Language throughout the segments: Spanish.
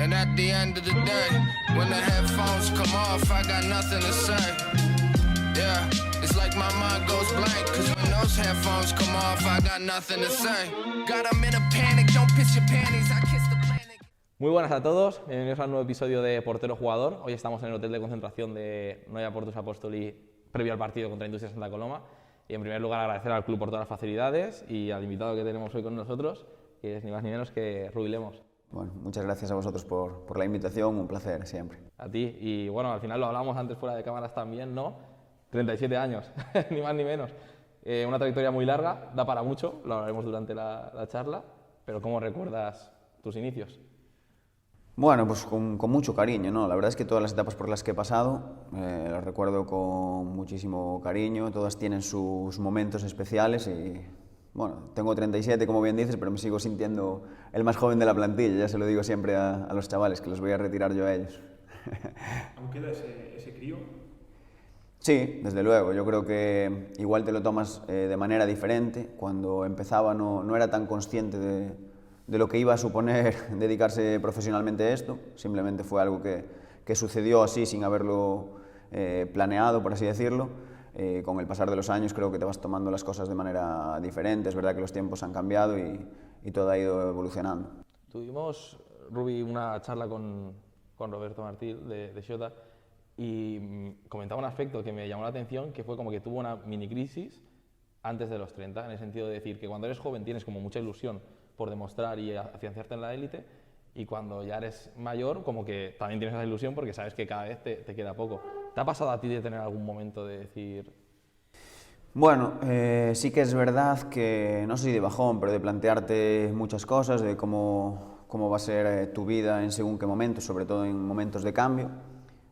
And at the end of the day, when the headphones come off, I got nothing to say. Yeah, it's like my mind goes blank, cause when those headphones come off, I got nothing to say. Got 'em in a panic, don't piss your panties, I kiss the planet. Muy buenas a todos, bienvenidos a un nuevo episodio de Portero Jugador. Hoy estamos en el hotel de concentración de Noia Portus Apostoli previo al partido contra Industria Santa Coloma. Y en primer lugar agradecer al club por todas las facilidades y al invitado que tenemos hoy con nosotros, que es ni más ni menos que Rubí Lemos. Bueno, muchas gracias a vosotros por la invitación, un placer siempre. A ti, y bueno, al final lo hablábamos antes fuera de cámaras también, ¿no? 37 años, ni más ni menos. Una trayectoria muy larga, da para mucho, lo hablaremos durante la charla, pero ¿cómo recuerdas tus inicios? Bueno, pues con mucho cariño, ¿no? La verdad es que todas las etapas por las que he pasado las recuerdo con muchísimo cariño, todas tienen sus momentos especiales y, bueno, tengo 37, como bien dices, pero me sigo sintiendo el más joven de la plantilla, ya se lo digo siempre a los chavales, que los voy a retirar yo a ellos. ¿Aún queda ese crío? Sí, desde luego, yo creo que igual te lo tomas de manera diferente. Cuando empezaba no era tan consciente de lo que iba a suponer dedicarse profesionalmente a esto, simplemente fue algo que sucedió así sin haberlo planeado, por así decirlo. Con el pasar de los años creo que te vas tomando las cosas de manera diferente, es verdad que los tiempos han cambiado y todo ha ido evolucionando. Tuvimos, Rubí, una charla con Roberto Martí de Xota y comentaba un aspecto que me llamó la atención, que fue como que tuvo una mini crisis antes de los 30, en el sentido de decir que cuando eres joven tienes como mucha ilusión por demostrar y afianzarte en la élite, y cuando ya eres mayor como que también tienes esa ilusión porque sabes que cada vez te queda poco. ¿Te ha pasado a ti de tener algún momento de decir...? Bueno, sí que es verdad que, no sé si de bajón, pero de plantearte muchas cosas, de cómo va a ser tu vida en según qué momentos, sobre todo en momentos de cambio,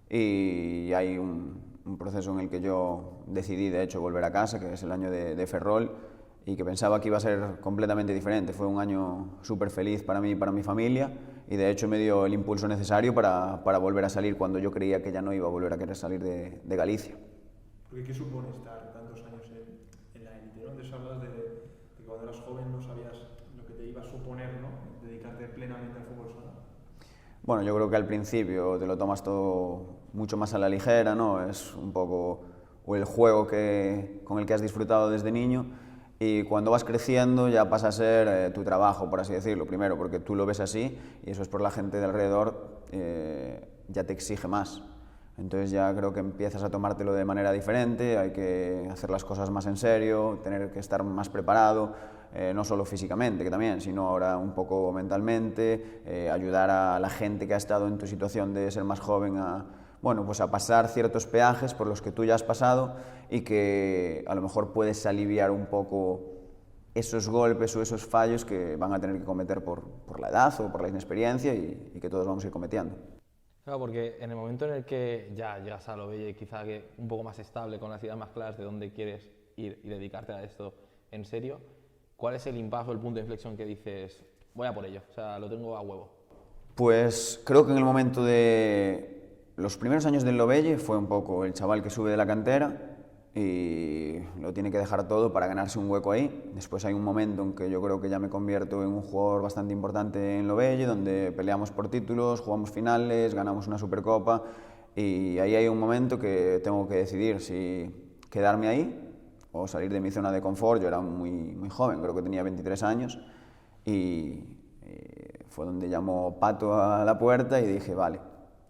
y hay un proceso en el que yo decidí, de hecho, volver a casa, que es el año de Ferrol, y que pensaba que iba a ser completamente diferente. Fue un año súper feliz para mí y para mi familia, y de hecho me dio el impulso necesario para volver a salir cuando yo creía que ya no iba a volver a querer salir de Galicia. Porque ¿qué supone estar tantos años en la élite, ¿no? Antes hablas de que cuando eras joven no sabías lo que te iba a suponer, ¿no? Dedicarte plenamente al fútbol sala. Bueno, yo creo que al principio te lo tomas todo mucho más a la ligera, ¿no? Es un poco el juego con el que has disfrutado desde niño, y cuando vas creciendo ya pasa a ser tu trabajo, por así decirlo. Primero porque tú lo ves así y eso es por la gente de alrededor, ya te exige más. Entonces ya creo que empiezas a tomártelo de manera diferente, hay que hacer las cosas más en serio, tener que estar más preparado, no solo físicamente, que también, sino ahora un poco mentalmente, ayudar a la gente que ha estado en tu situación de ser más joven pues a pasar ciertos peajes por los que tú ya has pasado y que a lo mejor puedes aliviar un poco esos golpes o esos fallos que van a tener que cometer por la edad o por la inexperiencia y que todos vamos a ir cometiendo. Claro, porque en el momento en el que ya llegas a Lovelle, quizá que un poco más estable, con las ideas más claras de dónde quieres ir y dedicarte a esto en serio, ¿cuál es el impasse o el punto de inflexión que dices, voy a por ello, o sea, lo tengo a huevo? Pues creo que en el momento de los primeros años del Lovelle fue un poco el chaval que sube de la cantera y lo tiene que dejar todo para ganarse un hueco ahí. Después hay un momento en que yo creo que ya me convierto en un jugador bastante importante en Lovelle, donde peleamos por títulos, jugamos finales, ganamos una Supercopa, y ahí hay un momento que tengo que decidir si quedarme ahí o salir de mi zona de confort. Yo era muy joven, creo que tenía 23 años, y fue donde llamó Pato a la puerta y dije, vale,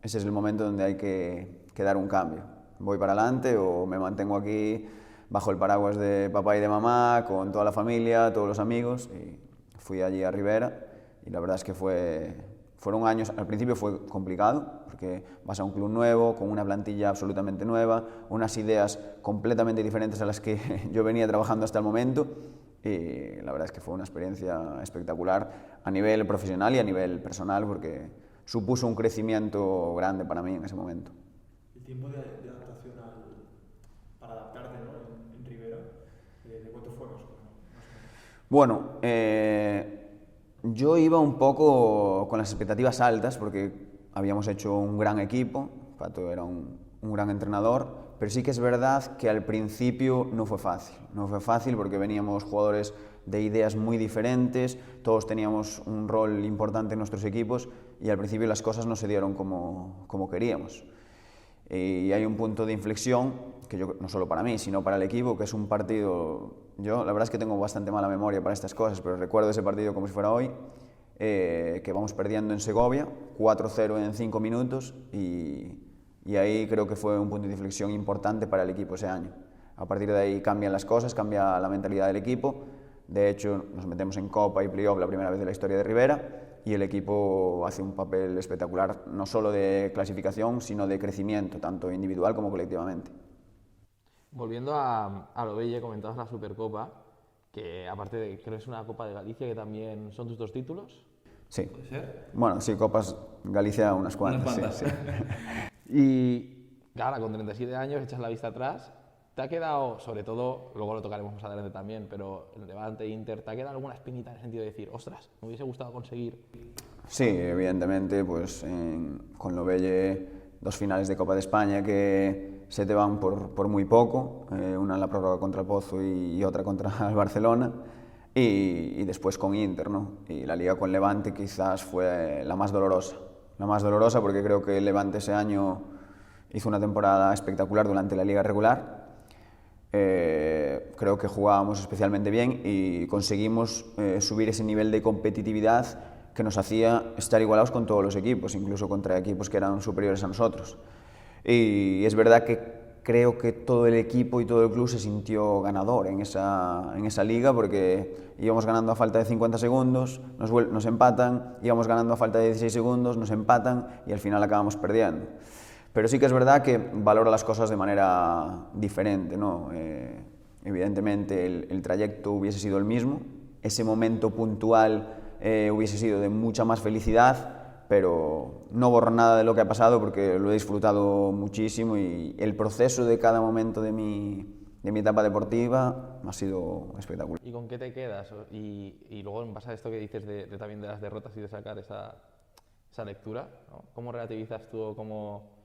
ese es el momento donde hay que dar un cambio. Voy para adelante o me mantengo aquí bajo el paraguas de papá y de mamá, con toda la familia, todos los amigos, y fui allí a Ribera y la verdad es que fueron años, al principio fue complicado porque vas a un club nuevo, con una plantilla absolutamente nueva, unas ideas completamente diferentes a las que yo venía trabajando hasta el momento, y la verdad es que fue una experiencia espectacular a nivel profesional y a nivel personal porque supuso un crecimiento grande para mí en ese momento. El tiempo de adaptación para adaptarte, ¿no? en Ribera, ¿de cuánto fue más o menos? Bueno, yo iba un poco con las expectativas altas porque habíamos hecho un gran equipo, Pato era un gran entrenador, pero sí que es verdad que al principio no fue fácil porque veníamos jugadores de ideas muy diferentes, todos teníamos un rol importante en nuestros equipos y al principio las cosas no se dieron como queríamos. Y hay un punto de inflexión, que no solo para mí, sino para el equipo, que es un partido... Yo la verdad es que tengo bastante mala memoria para estas cosas, pero recuerdo ese partido como si fuera hoy, que vamos perdiendo en Segovia, 4-0 en 5 minutos, y ahí creo que fue un punto de inflexión importante para el equipo ese año. A partir de ahí cambian las cosas, cambia la mentalidad del equipo. De hecho, nos metemos en Copa y Playoff la primera vez de la historia de Rivera, y el equipo hace un papel espectacular, no solo de clasificación, sino de crecimiento, tanto individual como colectivamente. Volviendo a Lovelle, comentabas la Supercopa, que aparte de, creo que es una Copa de Galicia, que también son tus 2 títulos. Sí. ¿Puede ser? Bueno, sí, Copas Galicia unas cuantas. Unas cuantas. Sí. Y ahora, con 37 años, echas la vista atrás, ¿te ha quedado, sobre todo, luego lo tocaremos más adelante también, pero el Levante, Inter, ¿te ha quedado alguna espinita en el sentido de decir, ostras, me hubiese gustado conseguir? Sí, evidentemente, pues con Lovelle 2 finales de Copa de España que se te van por muy poco, una en la prórroga contra el Pozo y otra contra el Barcelona, y después con Inter, ¿no? Y la liga con Levante quizás fue la más dolorosa porque creo que el Levante ese año hizo una temporada espectacular durante la liga regular. Creo que jugábamos especialmente bien y conseguimos subir ese nivel de competitividad que nos hacía estar igualados con todos los equipos, incluso contra equipos que eran superiores a nosotros. Y es verdad que creo que todo el equipo y todo el club se sintió ganador en esa liga, porque íbamos ganando a falta de 50 segundos, nos empatan, íbamos ganando a falta de 16 segundos, nos empatan y al final acabamos perdiendo. Pero sí que es verdad que valoro las cosas de manera diferente, ¿no? Evidentemente el trayecto hubiese sido el mismo, ese momento puntual hubiese sido de mucha más felicidad, pero no borro nada de lo que ha pasado porque lo he disfrutado muchísimo y el proceso de cada momento de mi etapa deportiva ha sido espectacular. ¿Y con qué te quedas? Y luego en base a esto que dices también de las derrotas y de sacar esa lectura, ¿no? ¿Cómo relativizas tú o cómo...?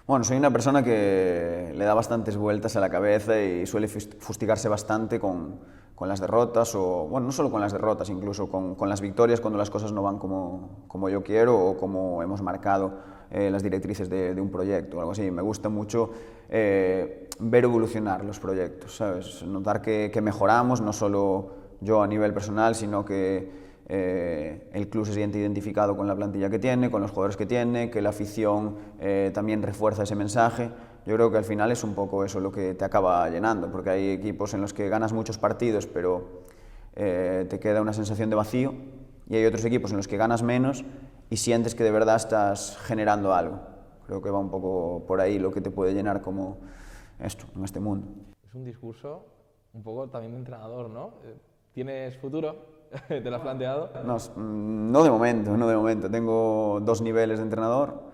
Bueno, soy una persona que le da bastantes vueltas a la cabeza y suele fustigarse bastante con las derrotas, o bueno, no solo con las derrotas, incluso con las victorias cuando las cosas no van como yo quiero o como hemos marcado las directrices de un proyecto o algo así. Me gusta mucho ver evolucionar los proyectos, ¿sabes? Notar que mejoramos, no solo yo a nivel personal, sino que el club se siente identificado con la plantilla que tiene, con los jugadores que tiene, que la afición también refuerza ese mensaje. Yo creo que al final es un poco eso lo que te acaba llenando, porque hay equipos en los que ganas muchos partidos, pero te queda una sensación de vacío, y hay otros equipos en los que ganas menos y sientes que de verdad estás generando algo. Creo que va un poco por ahí lo que te puede llenar como esto, en este mundo. Es un discurso un poco también de entrenador, ¿no? ¿Tienes futuro? ¿Te lo has planteado? No de momento. Tengo 2 niveles de entrenador.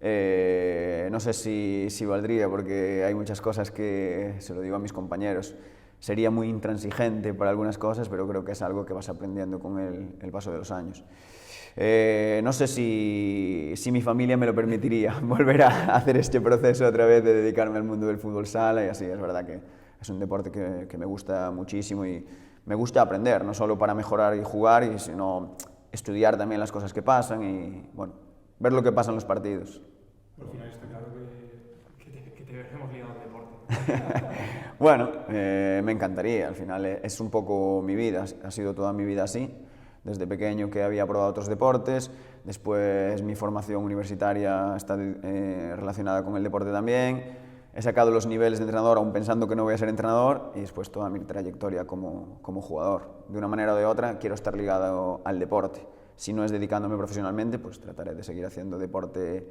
No sé si valdría, porque hay muchas cosas que, se lo digo a mis compañeros, sería muy intransigente para algunas cosas, pero creo que es algo que vas aprendiendo con el paso de los años. No sé si mi familia me lo permitiría, volver a hacer este proceso otra vez de dedicarme al mundo del fútbol sala y así. Es verdad que es un deporte que me gusta muchísimo y me gusta aprender, no solo para mejorar y jugar, sino estudiar también las cosas que pasan y, bueno, ver lo que pasa en los partidos. Al final está claro que te veremos ligado al deporte. Bueno, me encantaría, al final es un poco mi vida, ha sido toda mi vida así. Desde pequeño que había probado otros deportes, después mi formación universitaria está relacionada con el deporte también. He sacado los niveles de entrenador aún pensando que no voy a ser entrenador y después toda mi trayectoria como jugador. De una manera o de otra quiero estar ligado al deporte. Si no es dedicándome profesionalmente, pues trataré de seguir haciendo deporte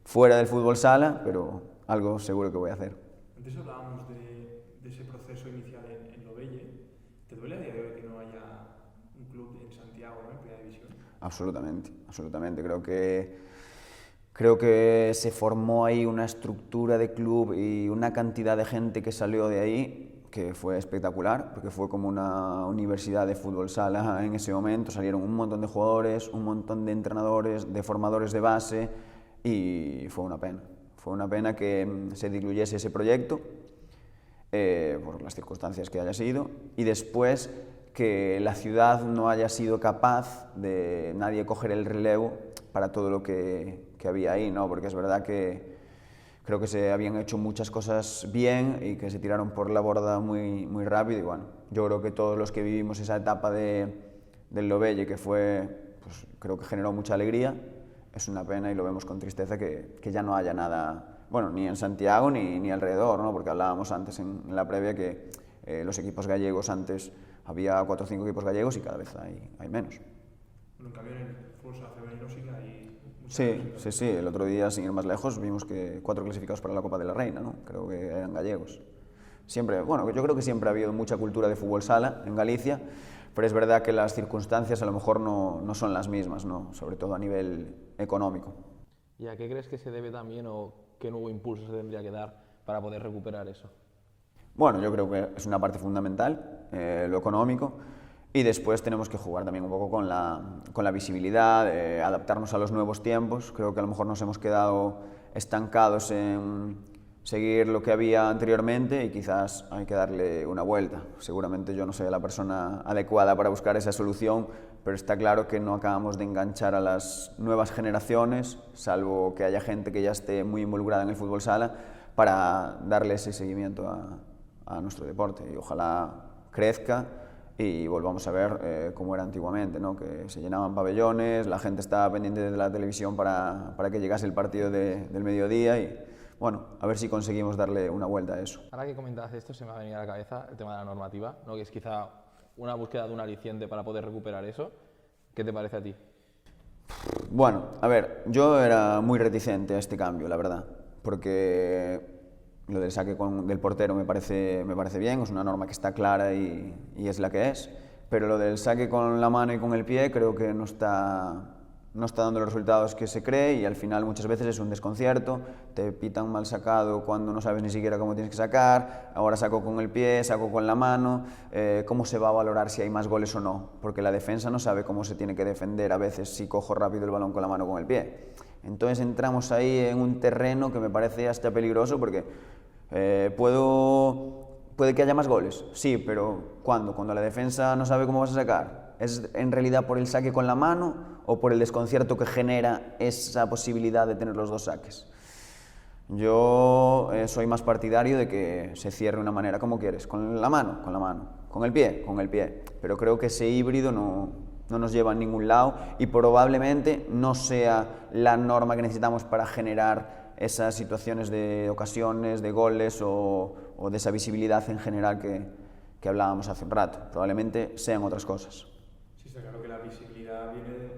fuera del fútbol sala, pero algo seguro que voy a hacer. Antes hablábamos de ese proceso inicial en Lovelle. ¿Te duele a día de hoy que no haya un club en Santiago, ¿no?, en Primera División? Absolutamente. Creo que se formó ahí una estructura de club y una cantidad de gente que salió de ahí que fue espectacular, porque fue como una universidad de fútbol sala en ese momento. Salieron un montón de jugadores, un montón de entrenadores, de formadores de base, y fue una pena. Fue una pena que se diluyese ese proyecto por las circunstancias que haya sido, y después que la ciudad no haya sido capaz de nadie coger el relevo para todo lo que había ahí, ¿no? Porque es verdad que creo que se habían hecho muchas cosas bien y que se tiraron por la borda muy, muy rápido. Y bueno, yo creo que todos los que vivimos esa etapa del Lovelle, que fue, pues creo que generó mucha alegría, es una pena y lo vemos con tristeza que ya no haya nada, bueno, ni en Santiago ni alrededor, ¿no? Porque hablábamos antes en la previa que los equipos gallegos antes había 4 o 5 equipos gallegos y cada vez hay menos. Bueno, en cambio en el fútbol sala femenino sí que hay Sí, el otro día, sin ir más lejos, vimos que 4 clasificados para la Copa de la Reina, ¿no? Creo que eran gallegos. Siempre, bueno, yo creo que siempre ha habido mucha cultura de fútbol sala en Galicia, pero es verdad que las circunstancias a lo mejor no son las mismas, ¿no? Sobre todo a nivel económico. ¿Y a qué crees que se debe también o qué nuevo impulso se tendría que dar para poder recuperar eso? Bueno, yo creo que es una parte fundamental, lo económico, y después tenemos que jugar también un poco con la visibilidad, adaptarnos a los nuevos tiempos. Creo que a lo mejor nos hemos quedado estancados en seguir lo que había anteriormente y quizás hay que darle una vuelta. Seguramente yo no soy la persona adecuada para buscar esa solución, pero está claro que no acabamos de enganchar a las nuevas generaciones, salvo que haya gente que ya esté muy involucrada en el fútbol sala, para darle ese seguimiento a nuestro deporte. Y ojalá crezca y volvamos a ver cómo era antiguamente, ¿no? Que se llenaban pabellones, la gente estaba pendiente de la televisión para que llegase el partido del mediodía y, bueno, a ver si conseguimos darle una vuelta a eso. Ahora que comentabas esto, se me ha venido a la cabeza el tema de la normativa, ¿no? Que es quizá una búsqueda de un aliciente para poder recuperar eso. ¿Qué te parece a ti? Bueno, a ver, yo era muy reticente a este cambio, la verdad, porque lo del saque del portero me parece bien, es una norma que está clara y es la que es, pero lo del saque con la mano y con el pie creo que no está dando los resultados que se cree y al final muchas veces es un desconcierto, te pitan mal sacado cuando no sabes ni siquiera cómo tienes que sacar, ahora saco con el pie, saco con la mano, ¿cómo se va a valorar si hay más goles o no? Porque la defensa no sabe cómo se tiene que defender a veces si cojo rápido el balón con la mano o con el pie. Entonces entramos ahí en un terreno que me parece hasta peligroso porque puede que haya más goles, sí, pero ¿cuándo? Cuando la defensa no sabe cómo vas a sacar. ¿Es en realidad por el saque con la mano o por el desconcierto que genera esa posibilidad de tener los dos saques? Yo soy más partidario de que se cierre de una manera como quieres, con la mano, con el pie, pero creo que ese híbrido no nos lleva a ningún lado y probablemente no sea la norma que necesitamos para generar esas situaciones de ocasiones, de goles o de esa visibilidad en general que hablábamos hace un rato. Probablemente sean otras cosas. Sí, está claro que la visibilidad viene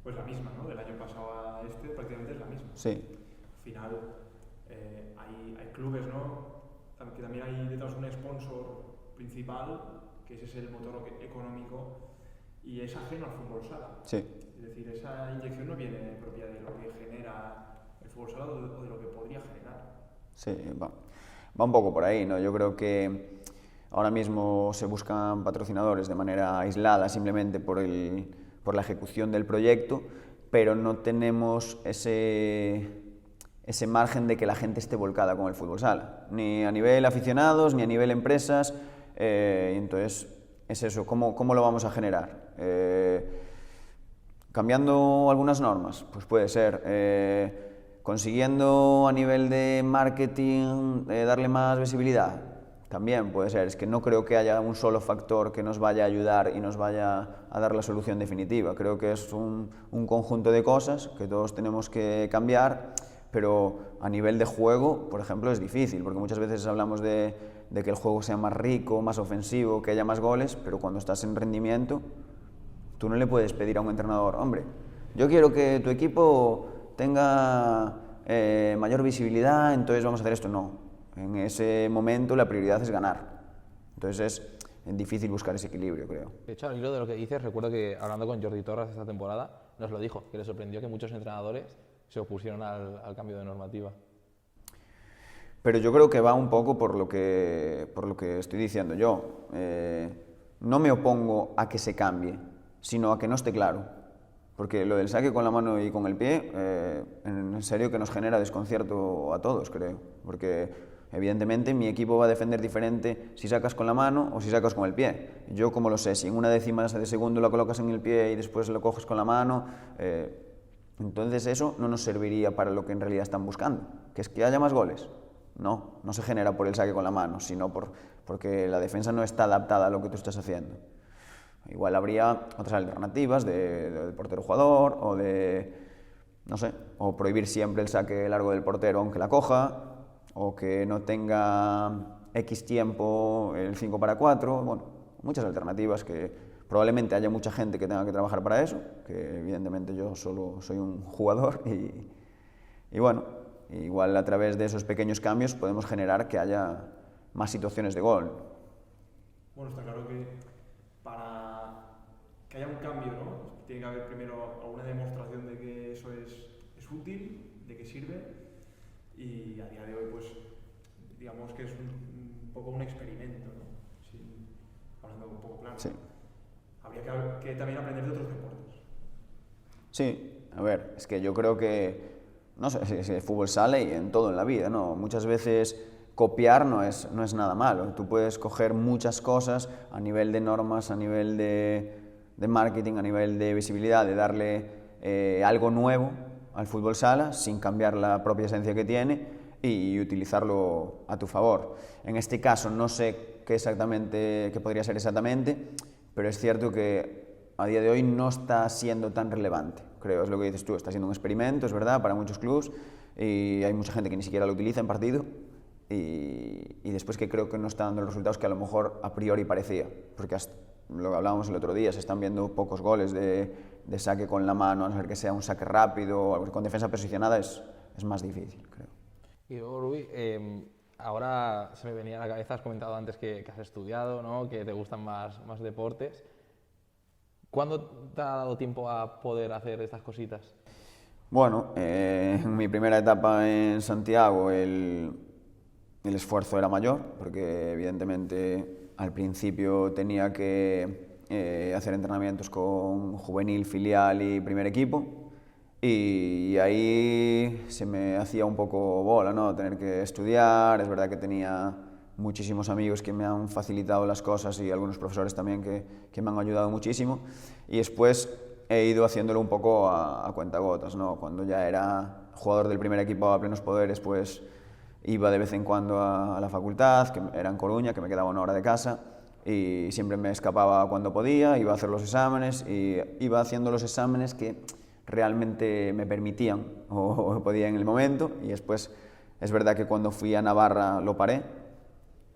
pues la misma, ¿no? Del año pasado a este prácticamente es la misma. Sí. Al final hay clubes, ¿no? Que también hay detrás un sponsor principal, que ese es el motor económico y es ajeno al fútbol sala. Sí. Es decir, esa inyección no viene propia de lo que genera el fútbol sala o de lo que podría generar. Sí, va un poco por ahí, ¿no? Yo creo que ahora mismo se buscan patrocinadores de manera aislada simplemente por la ejecución del proyecto, pero no tenemos ese margen de que la gente esté volcada con el fútbol sala, ni a nivel aficionados, ni a nivel empresas. Entonces, es eso, ¿cómo lo vamos a generar? ¿Cambiando algunas normas? Pues puede ser. ¿Consiguiendo a nivel de marketing darle más visibilidad? También puede ser. Es que no creo que haya un solo factor que nos vaya a ayudar y nos vaya a dar la solución definitiva. Creo que es un conjunto de cosas que todos tenemos que cambiar, pero a nivel de juego, por ejemplo, es difícil, porque muchas veces hablamos de que el juego sea más rico, más ofensivo, que haya más goles, pero cuando estás en rendimiento, tú no le puedes pedir a un entrenador, hombre, yo quiero que tu equipo tenga mayor visibilidad, entonces vamos a hacer esto. No, en ese momento la prioridad es ganar. Entonces es difícil buscar ese equilibrio, creo. De hecho, al hilo de lo que dices, recuerdo que hablando con Jordi Torres esta temporada, nos lo dijo, que le sorprendió que muchos entrenadores se opusieron al cambio de normativa. Pero yo creo que va un poco por lo que estoy diciendo yo. No me opongo a que se cambie, sino a que no esté claro. Porque lo del saque con la mano y con el pie, en serio que nos genera desconcierto a todos, creo. Porque Evidentemente, mi equipo va a defender diferente si sacas con la mano o si sacas con el pie. Yo, como lo sé, si en una décima de segundo la colocas en el pie y después lo coges con la mano, entonces eso no nos serviría para lo que en realidad están buscando, que es que haya más goles. No, no se genera por el saque con la mano, sino porque la defensa no está adaptada a lo que tú estás haciendo. Igual habría otras alternativas de portero jugador o de, no sé, o prohibir siempre el saque largo del portero aunque la coja, o que no tenga X tiempo el 5 para 4, bueno, muchas alternativas que probablemente haya mucha gente que tenga que trabajar para eso, que evidentemente yo solo soy un jugador y bueno, igual a través de esos pequeños cambios podemos generar que haya más situaciones de gol. Bueno, está claro que para que haya un cambio, ¿no? Tiene que haber primero alguna demostración de que eso es útil, de que sirve. Y a día de hoy, pues, digamos que es un poco un experimento, ¿no? Sí, hablando un poco claro. Sí. Habría que también aprender de otros deportes. Sí, a ver, es que yo creo que, no sé, si el fútbol sale y en todo en la vida, ¿no? Muchas veces copiar no es nada malo. Tú puedes coger muchas cosas a nivel de normas, a nivel de marketing, a nivel de visibilidad, de darle algo nuevo al fútbol sala sin cambiar la propia esencia que tiene y utilizarlo a tu favor. En este caso no sé qué podría ser exactamente, pero es cierto que a día de hoy no está siendo tan relevante, creo, es lo que dices tú, está siendo un experimento, es verdad, para muchos clubes y hay mucha gente que ni siquiera lo utiliza en partido y después que creo que no está dando los resultados que a lo mejor a priori parecía, porque hasta lo que hablábamos el otro día, se están viendo pocos goles de saque con la mano, a no ser que sea un saque rápido, con defensa posicionada es más difícil, creo. Y luego, Rubí, ahora se me venía a la cabeza, has comentado antes que has estudiado, ¿no? Que te gustan más deportes. ¿Cuándo te ha dado tiempo a poder hacer estas cositas? Bueno, en mi primera etapa en Santiago el esfuerzo era mayor, porque evidentemente al principio tenía que hacer entrenamientos con juvenil, filial y primer equipo y ahí se me hacía un poco bola, ¿no? Tener que estudiar, es verdad que tenía muchísimos amigos que me han facilitado las cosas y algunos profesores también que me han ayudado muchísimo y después he ido haciéndolo un poco a cuentagotas, ¿no? Cuando ya era jugador del primer equipo a plenos poderes, pues iba de vez en cuando a la facultad, que era en Coruña, que me quedaba una hora de casa, y siempre me escapaba cuando podía, iba a hacer los exámenes, y iba haciendo los exámenes que realmente me permitían o podía en el momento, y después es verdad que cuando fui a Navarra lo paré,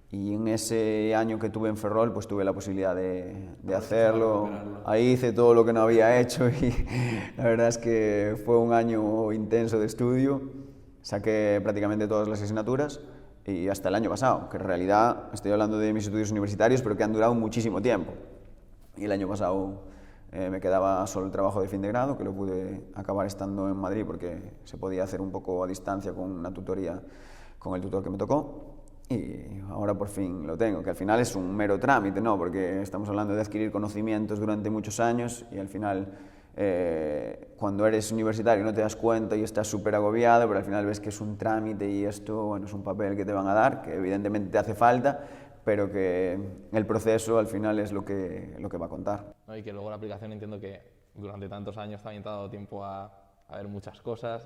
y en ese año que tuve en Ferrol, pues tuve la posibilidad de hacerlo. Ahí hice todo lo que no había hecho, y la verdad es que fue un año intenso de estudio. Saqué prácticamente todas las asignaturas y hasta el año pasado, que en realidad estoy hablando de mis estudios universitarios, pero que han durado muchísimo tiempo. Y el año pasado me quedaba solo el trabajo de fin de grado, que lo pude acabar estando en Madrid porque se podía hacer un poco a distancia con una tutoría con el tutor que me tocó. Y ahora por fin lo tengo, que al final es un mero trámite, ¿no? Porque estamos hablando de adquirir conocimientos durante muchos años y al final cuando eres universitario no te das cuenta y estás súper agobiado, pero al final ves que es un trámite y esto, bueno, es un papel que te van a dar, que evidentemente te hace falta, pero que el proceso al final es lo que va a contar. ¿No? Y que luego la aplicación entiendo que durante tantos años también te ha dado tiempo a ver muchas cosas.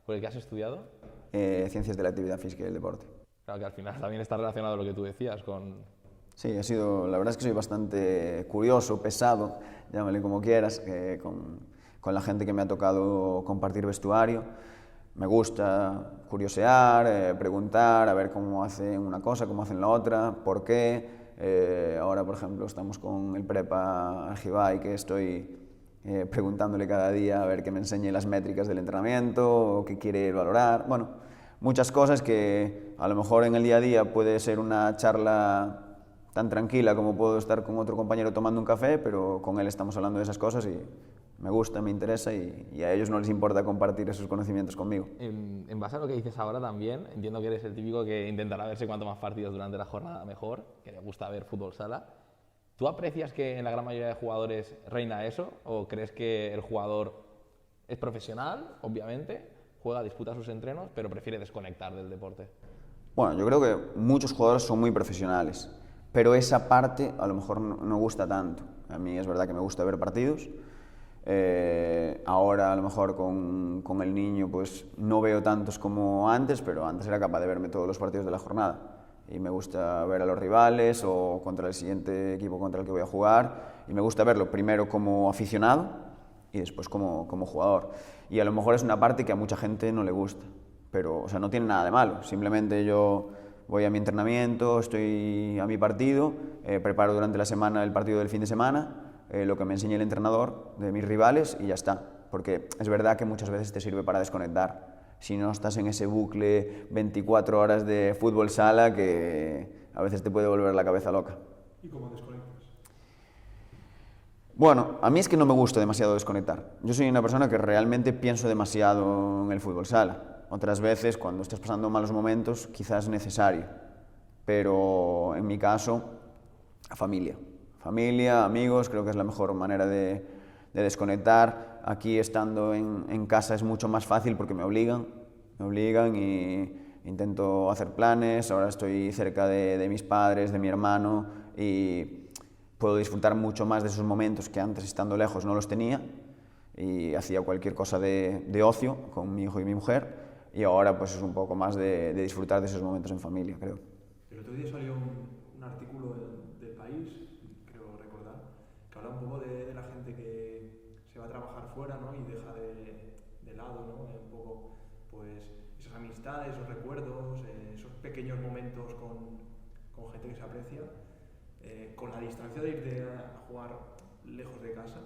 ¿Por el que has estudiado? Ciencias de la actividad física y el deporte. Claro que al final también está relacionado lo que tú decías con... Sí, la verdad es que soy bastante curioso, pesado, llámale como quieras, con la gente que me ha tocado compartir vestuario. Me gusta curiosear, preguntar, a ver cómo hacen una cosa, cómo hacen la otra, por qué. Ahora, por ejemplo, estamos con el prepa Argibay, que estoy preguntándole cada día a ver que me enseñe las métricas del entrenamiento, o qué quiere valorar. Bueno, muchas cosas que a lo mejor en el día a día puede ser una charla tan tranquila como puedo estar con otro compañero tomando un café, pero con él estamos hablando de esas cosas y me gusta, me interesa y a ellos no les importa compartir esos conocimientos conmigo. En base a lo que dices ahora también, entiendo que eres el típico que intentará verse cuanto más partidos durante la jornada mejor, que le gusta ver fútbol sala. ¿Tú aprecias que en la gran mayoría de jugadores reina eso o crees que el jugador es profesional, obviamente, juega, disputa sus entrenos, pero prefiere desconectar del deporte? Bueno, yo creo que muchos jugadores son muy profesionales, pero esa parte a lo mejor no gusta tanto. A mí es verdad que me gusta ver partidos. Ahora a lo mejor con el niño pues no veo tantos como antes, pero antes era capaz de verme todos los partidos de la jornada. Y me gusta ver a los rivales o contra el siguiente equipo contra el que voy a jugar. Y me gusta verlo primero como aficionado y después como jugador. Y a lo mejor es una parte que a mucha gente no le gusta, pero o sea, no tiene nada de malo. Simplemente yo voy a mi entrenamiento, estoy a mi partido, preparo durante la semana el partido del fin de semana, lo que me enseñe el entrenador de mis rivales y ya está. Porque es verdad que muchas veces te sirve para desconectar. Si no estás en ese bucle 24 horas de fútbol sala que a veces te puede volver la cabeza loca. ¿Y cómo desconectas? Bueno, a mí es que no me gusta demasiado desconectar. Yo soy una persona que realmente pienso demasiado en el fútbol sala. Otras veces, cuando estás pasando malos momentos, quizás es necesario. Pero en mi caso, familia. Familia, amigos, creo que es la mejor manera de desconectar. Aquí estando en casa es mucho más fácil porque me obligan y intento hacer planes. Ahora estoy cerca de mis padres, de mi hermano y puedo disfrutar mucho más de esos momentos que antes estando lejos no los tenía y hacía cualquier cosa de ocio con mi hijo y mi mujer y ahora pues es un poco más de disfrutar de esos momentos en familia, creo. El otro día salió un artículo del País, creo recordar, que habla un poco de la gente que se va a trabajar fuera, ¿no? Y deja de lado, ¿no? Un poco pues esas amistades, esos recuerdos, esos pequeños momentos con gente que se aprecia, con la distancia de irte a jugar lejos de casa.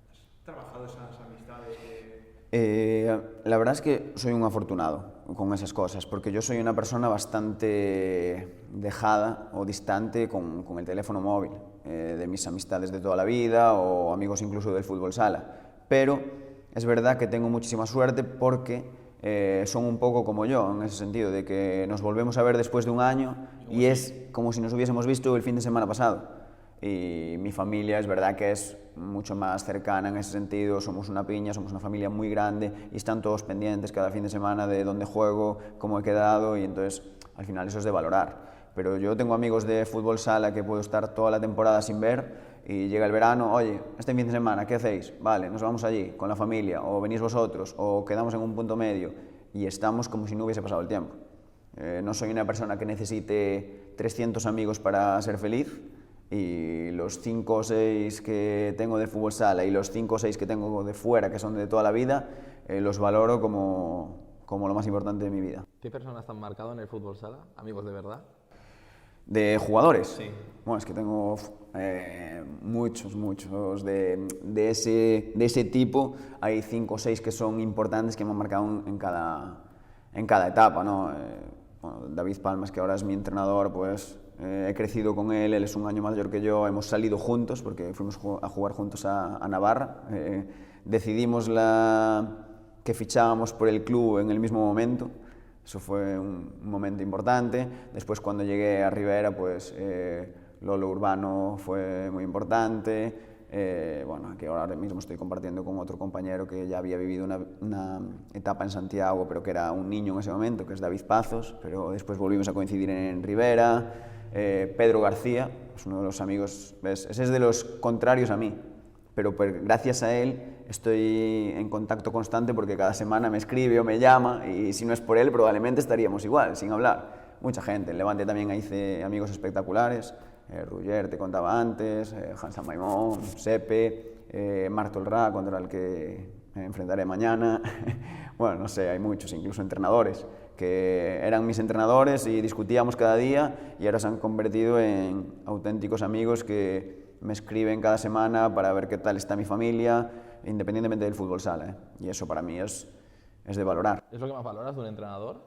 ¿Has trabajado esas amistades? La verdad es que soy un afortunado con esas cosas, porque yo soy una persona bastante dejada o distante con el teléfono móvil, de mis amistades de toda la vida o amigos incluso del fútbol sala. Pero es verdad que tengo muchísima suerte porque son un poco como yo, en ese sentido, de que nos volvemos a ver después de un año y es como si nos hubiésemos visto el fin de semana pasado. Y mi familia es verdad que es mucho más cercana en ese sentido, somos una piña, somos una familia muy grande y están todos pendientes cada fin de semana de dónde juego, cómo he quedado y entonces al final eso es de valorar. Pero yo tengo amigos de fútbol sala que puedo estar toda la temporada sin ver y llega el verano, oye, este fin de semana, ¿qué hacéis? Vale, nos vamos allí con la familia o venís vosotros o quedamos en un punto medio y estamos como si no hubiese pasado el tiempo. No soy una persona que necesite 300 amigos para ser feliz, y los 5 o 6 que tengo de fútbol sala y los 5 o 6 que tengo de fuera, que son de toda la vida, los valoro como lo más importante de mi vida. ¿Qué personas te han marcado en el fútbol sala? ¿Amigos de verdad? ¿De jugadores? Sí. Bueno, es que tengo muchos de ese tipo. Hay 5 o 6 que son importantes que me han marcado en cada etapa, ¿no? Bueno, David Palmas, que ahora es mi entrenador, pues he crecido con él es un año mayor que yo, hemos salido juntos porque fuimos a jugar juntos a Navarra, decidimos que fichábamos por el club en el mismo momento, eso fue un momento importante. Después cuando llegué a Rivera, pues Lolo Urbano fue muy importante, bueno, que ahora mismo estoy compartiendo con otro compañero que ya había vivido una etapa en Santiago, pero que era un niño en ese momento, que es David Pazos, pero después volvimos a coincidir en Rivera. Pedro García, es uno de los amigos, ¿ves? Ese es de los contrarios a mí, pero gracias a él estoy en contacto constante porque cada semana me escribe o me llama y si no es por él probablemente estaríamos igual, sin hablar. Mucha gente, en Levante también hice amigos espectaculares, Ruller te contaba antes, Hansa Maimón, Sepe, Martol Ra, contra el que me enfrentaré mañana. Bueno, no sé, hay muchos, incluso entrenadores, que eran mis entrenadores y discutíamos cada día y ahora se han convertido en auténticos amigos que me escriben cada semana para ver qué tal está mi familia, independientemente del fútbol sala, ¿eh? Y eso para mí es de valorar. ¿Es lo que más valoras de un entrenador?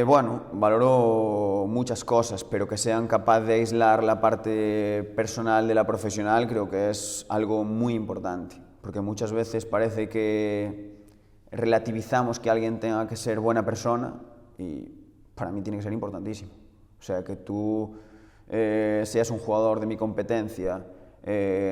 Bueno, valoro muchas cosas, pero que sean capaces de aislar la parte personal de la profesional creo que es algo muy importante, porque muchas veces parece que relativizamos que alguien tenga que ser buena persona y para mí tiene que ser importantísimo. O sea, que tú seas un jugador de mi competencia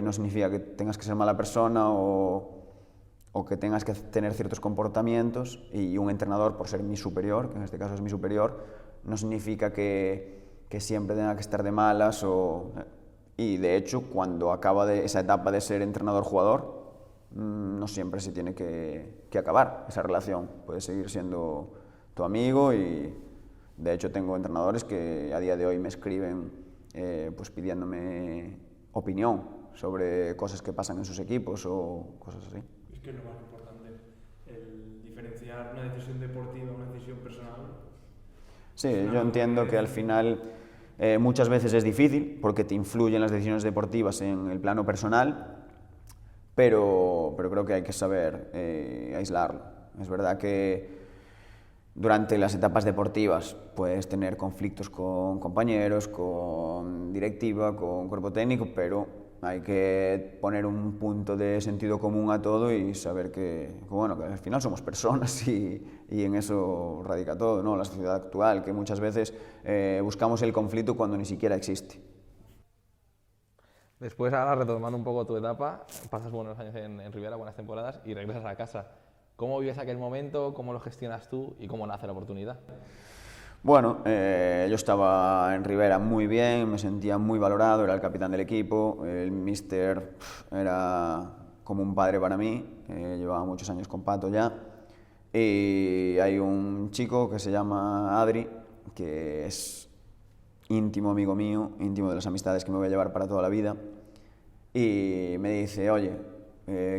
no significa que tengas que ser mala persona o o que tengas que tener ciertos comportamientos, y un entrenador, por ser mi superior, que en este caso es mi superior, no significa que siempre tenga que estar de malas. Y de hecho, cuando acaba esa etapa de ser entrenador-jugador, no siempre se tiene que acabar esa relación. Puedes seguir siendo tu amigo, y de hecho tengo entrenadores que a día de hoy me escriben pues pidiéndome opinión sobre cosas que pasan en sus equipos o cosas así. Es que es lo más importante, el diferenciar una decisión deportiva de una decisión personal. Sí, yo entiendo que al final muchas veces es difícil porque te influyen las decisiones deportivas en el plano personal, pero creo que hay que saber aislarlo. Es verdad que durante las etapas deportivas puedes tener conflictos con compañeros, con directiva, con cuerpo técnico, pero hay que poner un punto de sentido común a todo y saber que al final somos personas, y en eso radica todo, ¿no? La sociedad actual, que muchas veces buscamos el conflicto cuando ni siquiera existe. Después, ahora retomando un poco tu etapa, pasas buenos años en Rivera, buenas temporadas, y regresas a casa. ¿Cómo vives aquel momento? ¿Cómo lo gestionas tú? ¿Y cómo nace la oportunidad? Bueno, yo estaba en Rivera muy bien, me sentía muy valorado, era el capitán del equipo, el míster era como un padre para mí, llevaba muchos años con Pato ya, y hay un chico que se llama Adri, que es íntimo amigo mío, íntimo de las amistades que me voy a llevar para toda la vida, y me dice, oye,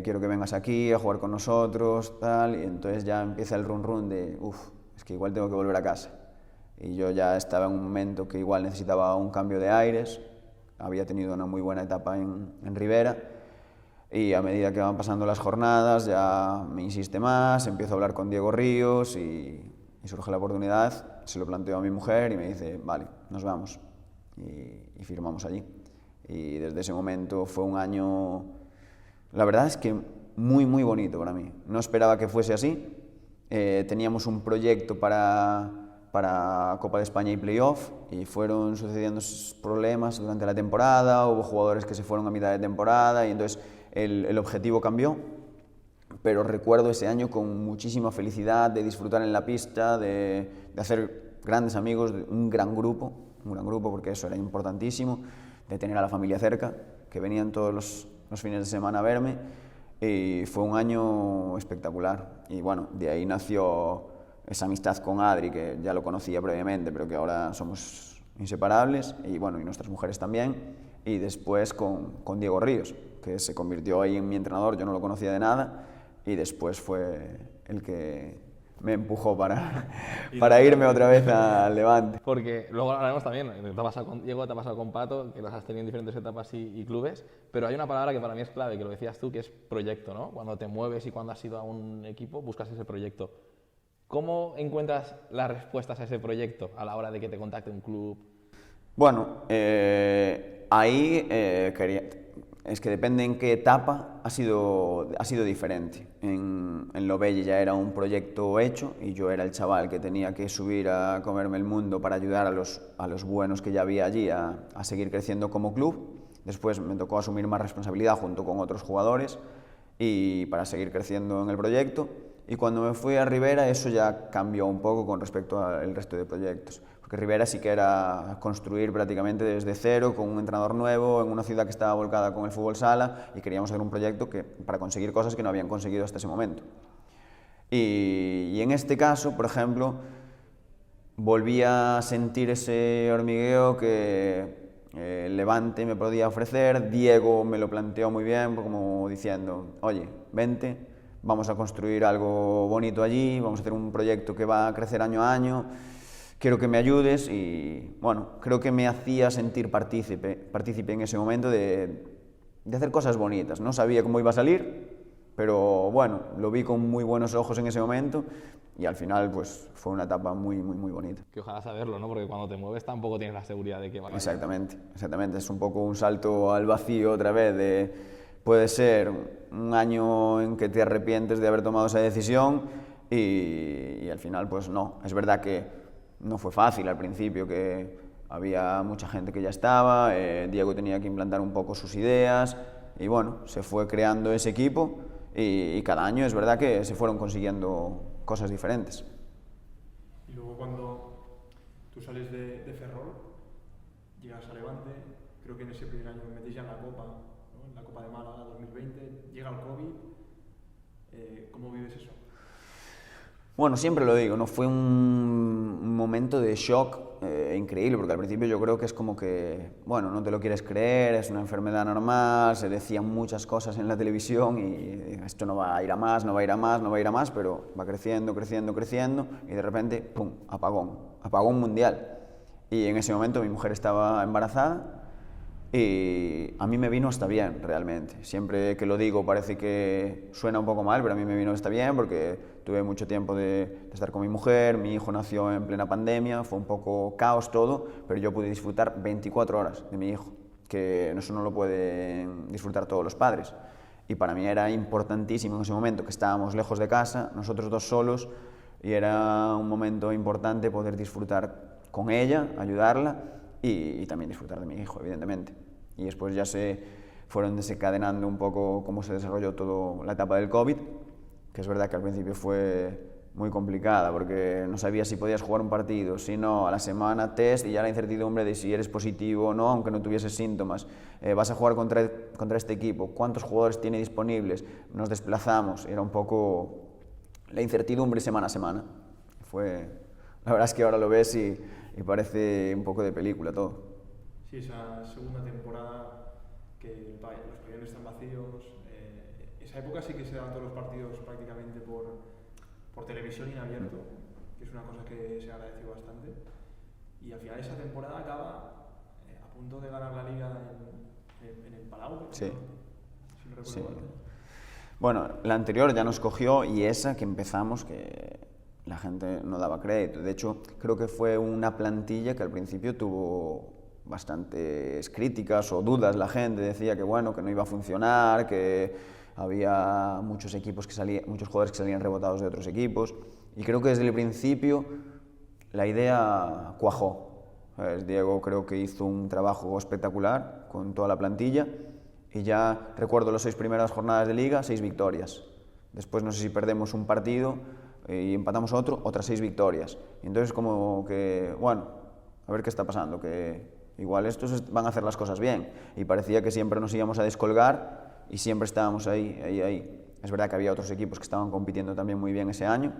quiero que vengas aquí a jugar con nosotros, tal, y entonces ya empieza el run de, es que igual tengo que volver a casa. Y yo ya estaba en un momento que igual necesitaba un cambio de aires, había tenido una muy buena etapa en Rivera, y a medida que van pasando las jornadas ya me insiste más, empiezo a hablar con Diego Ríos y surge la oportunidad, se lo planteo a mi mujer y me dice, vale, nos vamos, y firmamos allí. Y desde ese momento fue un año, la verdad es que muy, muy bonito para mí. No esperaba que fuese así, teníamos un proyecto para Copa de España y Playoff, y fueron sucediendo problemas durante la temporada, hubo jugadores que se fueron a mitad de temporada, y entonces el objetivo cambió, pero recuerdo ese año con muchísima felicidad de disfrutar en la pista, de hacer grandes amigos, de un gran grupo, porque eso era importantísimo, de tener a la familia cerca, que venían todos los fines de semana a verme, y fue un año espectacular. Y bueno, de ahí nació esa amistad con Adri, que ya lo conocía previamente, pero que ahora somos inseparables, y bueno, y nuestras mujeres también, y después con Diego Ríos, que se convirtió ahí en mi entrenador, yo no lo conocía de nada, y después fue el que me empujó para irme otra vez al Levante. Porque luego hablaremos también, te ha pasado con Diego, te ha pasado con Pato, que los has tenido en diferentes etapas y clubes, pero hay una palabra que para mí es clave, que lo decías tú, que es proyecto, ¿no? Cuando te mueves y cuando has ido a un equipo, buscas ese proyecto. ¿Cómo encuentras las respuestas a ese proyecto a la hora de que te contacte un club? Bueno, ahí es que depende en qué etapa ha sido diferente. En Lovelle ya era un proyecto hecho y yo era el chaval que tenía que subir a comerme el mundo para ayudar a los buenos que ya había allí a seguir creciendo como club. Después me tocó asumir más responsabilidad junto con otros jugadores y para seguir creciendo en el proyecto. Y cuando me fui a Rivera eso ya cambió un poco con respecto al resto de proyectos. Porque Rivera sí que era construir prácticamente desde cero, con un entrenador nuevo, en una ciudad que estaba volcada con el fútbol sala, y queríamos hacer un proyecto para conseguir cosas que no habían conseguido hasta ese momento. Y en este caso, por ejemplo, volví a sentir ese hormigueo que el Levante me podía ofrecer. Diego me lo planteó muy bien, como diciendo, oye, vente, vamos a construir algo bonito allí, vamos a hacer un proyecto que va a crecer año a año, quiero que me ayudes. Y bueno, creo que me hacía sentir partícipe en ese momento de hacer cosas bonitas. No sabía cómo iba a salir, pero bueno, lo vi con muy buenos ojos en ese momento y al final pues fue una etapa muy, muy, muy bonita. Que ojalá saberlo, ¿no? Porque cuando te mueves tampoco tienes la seguridad de que va a cambiar. Exactamente, es un poco un salto al vacío otra vez. Puede ser un año en que te arrepientes de haber tomado esa decisión y al final pues no. Es verdad que no fue fácil al principio, que había mucha gente que ya estaba, Diego tenía que implantar un poco sus ideas y bueno, se fue creando ese equipo y cada año es verdad que se fueron consiguiendo cosas diferentes. Y luego cuando tú sales de Ferrol, llegas a Levante, creo que en ese primer año me metís ya en la Copa, ¿no? En la Copa de Málaga 2020, llega el COVID, ¿cómo vives eso? Bueno, siempre lo digo, ¿no? Fue un momento de shock increíble, porque al principio yo creo que es como que, bueno, no te lo quieres creer, es una enfermedad normal, se decían muchas cosas en la televisión y esto no va a ir a más, no va a ir a más, no va a ir a más, pero va creciendo, creciendo, creciendo y de repente, ¡pum!, apagón mundial. Y en ese momento mi mujer estaba embarazada y a mí me vino hasta bien, realmente. Siempre que lo digo parece que suena un poco mal, pero a mí me vino hasta bien porque tuve mucho tiempo de estar con mi mujer, mi hijo nació en plena pandemia, fue un poco caos todo, pero yo pude disfrutar 24 horas de mi hijo, que eso no lo pueden disfrutar todos los padres. Y para mí era importantísimo en ese momento, que estábamos lejos de casa, nosotros dos solos, y era un momento importante poder disfrutar con ella, ayudarla, y también disfrutar de mi hijo, evidentemente. Y después ya se fueron desencadenando un poco cómo se desarrolló toda la etapa del COVID, que es verdad que al principio fue muy complicada, porque no sabías si podías jugar un partido, si no, a la semana test y ya la incertidumbre de si eres positivo o no, aunque no tuvieses síntomas. Vas a jugar contra este equipo, ¿cuántos jugadores tiene disponibles? Nos desplazamos, era un poco la incertidumbre semana a semana. La verdad es que ahora lo ves y parece un poco de película todo. Sí, esa segunda temporada que los pabellones están vacíos, esa época sí que se daban todos los partidos prácticamente por televisión y en abierto, que es una cosa que se agradeció bastante. Y al final esa temporada acaba a punto de ganar la Liga en el Palau, sí. Si no recuerdo Sí. mal. Bueno, la anterior ya nos cogió y esa que empezamos, que la gente no daba crédito. De hecho, creo que fue una plantilla que al principio tuvo bastantes críticas o dudas. La gente decía que bueno, que no iba a funcionar, que había muchos jugadores que salían rebotados de otros equipos. Y creo que desde el principio la idea cuajó. Diego creo que hizo un trabajo espectacular con toda la plantilla y ya recuerdo las 6 primeras jornadas de Liga, 6 victorias. Después no sé si perdemos un partido y empatamos otro, otras 6 victorias. Y entonces como que, bueno, a ver qué está pasando, que igual estos van a hacer las cosas bien. Y parecía que siempre nos íbamos a descolgar y siempre estábamos ahí. Es verdad que había otros equipos que estaban compitiendo también muy bien ese año,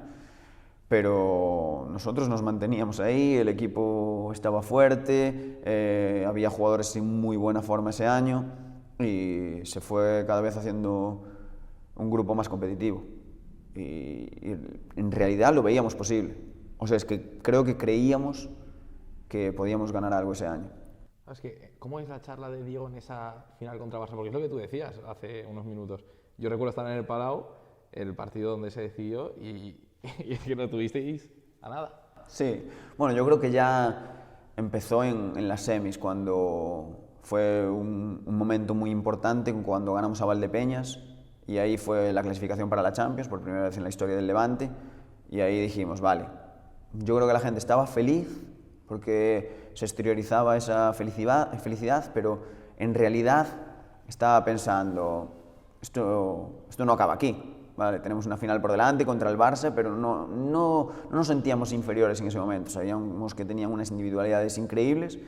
pero nosotros nos manteníamos ahí, el equipo estaba fuerte, había jugadores en muy buena forma ese año y se fue cada vez haciendo un grupo más competitivo. Y en realidad lo veíamos posible. O sea, es que creo que creíamos que podíamos ganar algo ese año. Es que, ¿cómo es la charla de Diego en esa final contra Barça? Porque es lo que tú decías hace unos minutos. Yo recuerdo estar en el Palau, el partido donde se decidió, y es que no tuvisteis a nada. Sí, bueno, yo creo que ya empezó en las semis, cuando fue un momento muy importante, cuando ganamos a Valdepeñas, y ahí fue la clasificación para la Champions, por primera vez en la historia del Levante, y ahí dijimos, vale, yo creo que la gente estaba feliz, porque se exteriorizaba esa felicidad, pero en realidad estaba pensando, esto no acaba aquí. Vale, tenemos una final por delante contra el Barça, pero no nos sentíamos inferiores en ese momento. Sabíamos que tenían unas individualidades increíbles,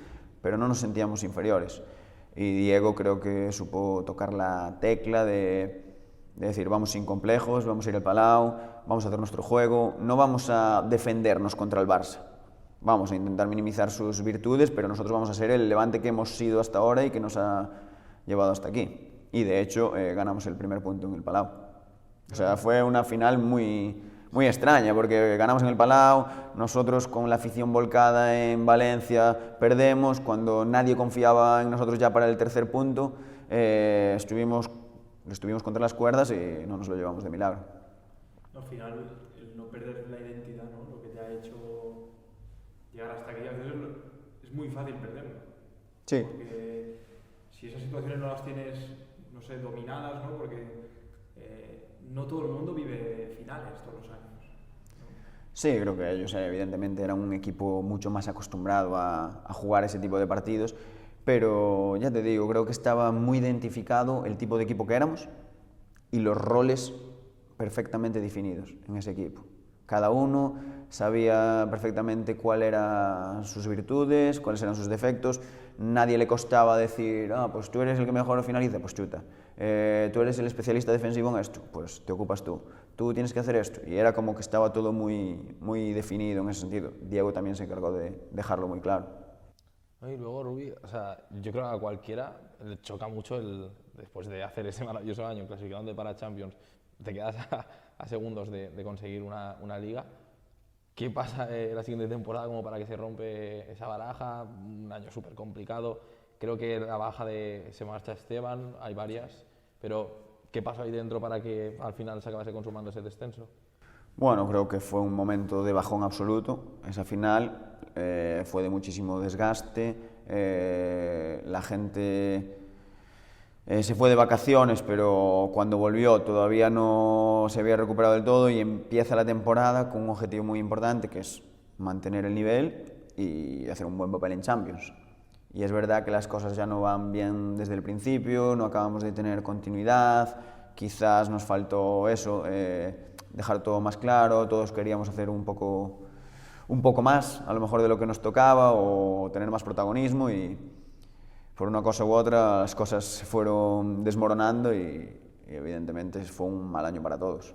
pero no nos sentíamos inferiores. Y Diego creo que supo tocar la tecla de decir, vamos sin complejos, vamos a ir al Palau, vamos a hacer nuestro juego, no vamos a defendernos contra el Barça. Vamos a intentar minimizar sus virtudes, pero nosotros vamos a ser el Levante que hemos sido hasta ahora y que nos ha llevado hasta aquí. Y de hecho ganamos el primer punto en el Palau. O sea, fue una final muy extraña, porque ganamos en el Palau, nosotros con la afición volcada en Valencia perdemos, cuando nadie confiaba en nosotros ya para el tercer punto, estuvimos contra las cuerdas y no nos lo llevamos de milagro. Al final, el no perder la identidad, ¿no? Lo que te ha hecho llegar hasta aquí, a veces es muy fácil perderlo. Sí. Porque si esas situaciones no las tienes, no sé, dominadas, ¿no? Porque no todo el mundo vive finales todos los años, ¿no? Sí, creo que ellos evidentemente eran un equipo mucho más acostumbrado a jugar ese tipo de partidos, pero ya te digo, creo que estaba muy identificado el tipo de equipo que éramos y los roles perfectamente definidos en ese equipo. Cada uno sabía perfectamente cuáles eran sus virtudes, cuáles eran sus defectos. Nadie le costaba decir, pues tú eres el que mejor finaliza, pues chuta. Tú eres el especialista defensivo en esto, pues te ocupas tú. Tú tienes que hacer esto. Y era como que estaba todo muy definido en ese sentido. Diego también se encargó de dejarlo muy claro. Y luego, Rubi, o sea, yo creo que a cualquiera le choca mucho después de hacer ese maravilloso año clasificándote para Champions, te quedas a segundos de conseguir una liga. ¿Qué pasa la siguiente temporada como para que se rompe esa baraja? Un año súper complicado. Creo que la baja se marcha Esteban, hay varias, pero ¿qué pasó ahí dentro para que al final se acabase consumando ese descenso? Bueno, creo que fue un momento de bajón absoluto. Esa final fue de muchísimo desgaste. La gente se fue de vacaciones, pero cuando volvió todavía no se había recuperado del todo y empieza la temporada con un objetivo muy importante, que es mantener el nivel y hacer un buen papel en Champions. Y es verdad que las cosas ya no van bien desde el principio, no acabamos de tener continuidad, quizás nos faltó eso, dejar todo más claro, todos queríamos hacer un poco más, a lo mejor de lo que nos tocaba, o tener más protagonismo, y por una cosa u otra las cosas se fueron desmoronando y evidentemente fue un mal año para todos.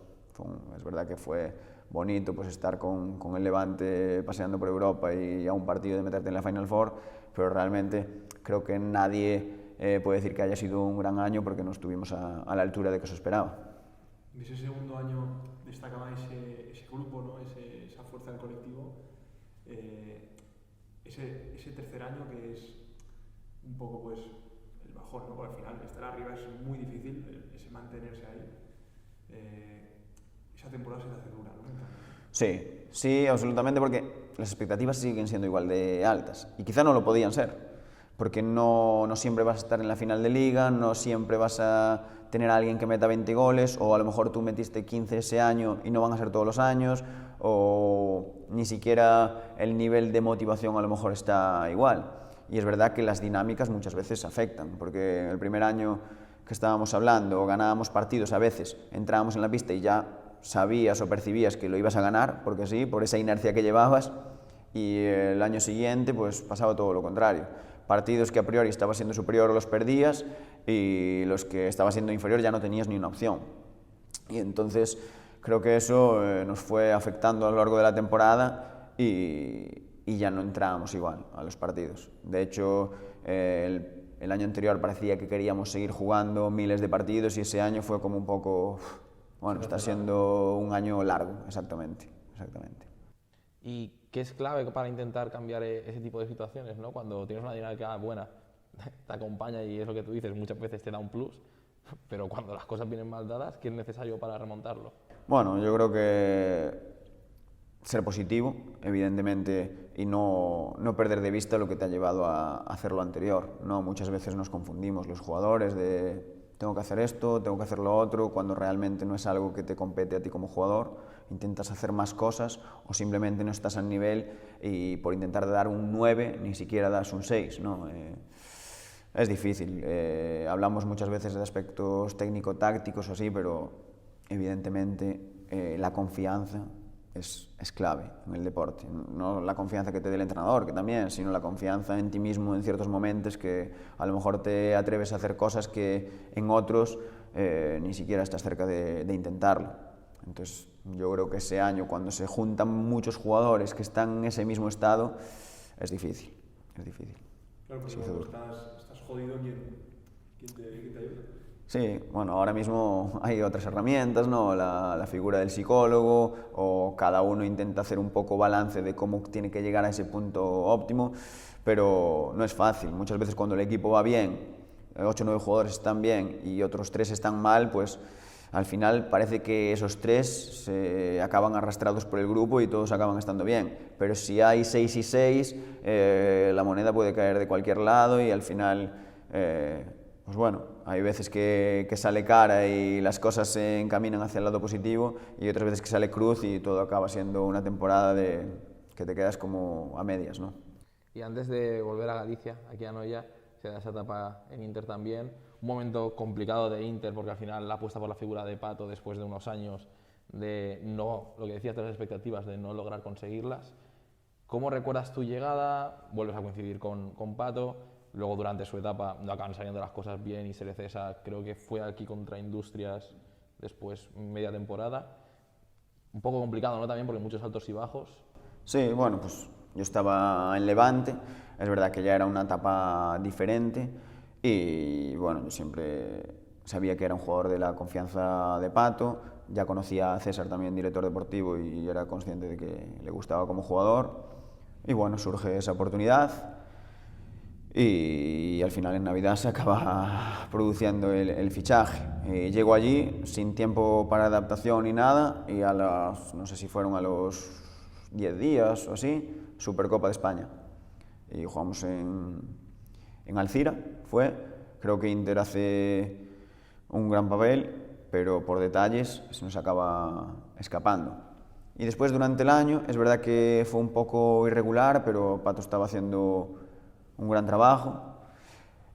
Es verdad que fue bonito pues estar con el Levante paseando por Europa y a un partido de meterte en la Final Four, pero realmente creo que nadie puede decir que haya sido un gran año porque no estuvimos a la altura de que se esperaba. En ese segundo año destacaba ese grupo, ¿no? Esa fuerza del colectivo. Ese tercer año que es un poco pues el bajón, ¿no? Porque al final estar arriba es muy difícil, ese mantenerse ahí. Esa temporada se te hace dura, ¿no? Sí, absolutamente, porque las expectativas siguen siendo igual de altas y quizá no lo podían ser, porque no siempre vas a estar en la final de liga, no siempre vas a tener a alguien que meta 20 goles, o a lo mejor tú metiste 15 ese año y no van a ser todos los años, o ni siquiera el nivel de motivación a lo mejor está igual. Y es verdad que las dinámicas muchas veces afectan, porque el primer año que estábamos hablando, ganábamos partidos a veces, entrábamos en la pista y ya sabías o percibías que lo ibas a ganar, porque sí, por esa inercia que llevabas, y el año siguiente pues pasaba todo lo contrario. Partidos que a priori estabas siendo superior los perdías, y los que estabas siendo inferior ya no tenías ni una opción. Y entonces creo que eso nos fue afectando a lo largo de la temporada y ya no entrábamos igual a los partidos. De hecho, el año anterior parecía que queríamos seguir jugando miles de partidos y ese año fue como un poco, bueno, está siendo un año largo, exactamente. ¿Y qué es clave para intentar cambiar ese tipo de situaciones, ¿no? Cuando tienes una dinámica buena, te acompaña y es lo que tú dices, muchas veces te da un plus, pero cuando las cosas vienen mal dadas, ¿qué es necesario para remontarlo? Bueno, yo creo que ser positivo, evidentemente, y no perder de vista lo que te ha llevado a hacer lo anterior, ¿no? Muchas veces nos confundimos los jugadores de tengo que hacer esto, tengo que hacer lo otro, cuando realmente no es algo que te compete a ti como jugador. Intentas hacer más cosas o simplemente no estás al nivel y por intentar dar un 9 ni siquiera das un 6, ¿no? Es difícil. Hablamos muchas veces de aspectos técnico-tácticos o así, pero evidentemente la confianza es clave en el deporte. No la confianza que te dé el entrenador, que también, sino la confianza en ti mismo en ciertos momentos que a lo mejor te atreves a hacer cosas que en otros ni siquiera estás cerca de intentarlo. Entonces yo creo que ese año, cuando se juntan muchos jugadores que están en ese mismo estado, es difícil. Claro, porque cuando estás jodido, ¿quién te ayuda? Sí, bueno, ahora mismo hay otras herramientas, ¿no? La figura del psicólogo, o cada uno intenta hacer un poco balance de cómo tiene que llegar a ese punto óptimo, pero no es fácil. Muchas veces cuando el equipo va bien, 8 o 9 jugadores están bien y otros 3 están mal, pues al final parece que esos 3 se acaban arrastrados por el grupo y todos acaban estando bien. Pero si hay 6 y 6, la moneda puede caer de cualquier lado y al final, pues bueno, hay veces que sale cara y las cosas se encaminan hacia el lado positivo, y otras veces que sale cruz y todo acaba siendo una temporada que te quedas como a medias, ¿no? Y antes de volver a Galicia, aquí a Noia, se da esa etapa en Inter también, un momento complicado de Inter, porque al final la apuesta por la figura de Pato después de unos años de no, lo que decías de las expectativas, de no lograr conseguirlas. ¿Cómo recuerdas tu llegada? Vuelves a coincidir con Pato, luego durante su etapa no acaban saliendo las cosas bien y se le cesa, creo que fue aquí contra Industrias, después media temporada. Un poco complicado, ¿no? También porque muchos altos y bajos. Sí, bueno, pues yo estaba en Levante, es verdad que ya era una etapa diferente y bueno, yo siempre sabía que era un jugador de la confianza de Pato, ya conocía a César también, director deportivo, y era consciente de que le gustaba como jugador y bueno, surge esa oportunidad y al final en Navidad se acaba produciendo el fichaje. Llego allí sin tiempo para adaptación ni nada y no sé si fueron a los 10 días o así, Supercopa de España. Y jugamos en Alcira, creo que Inter hace un gran papel, pero por detalles se nos acaba escapando. Y después durante el año, es verdad que fue un poco irregular, pero Pato estaba haciendo un gran trabajo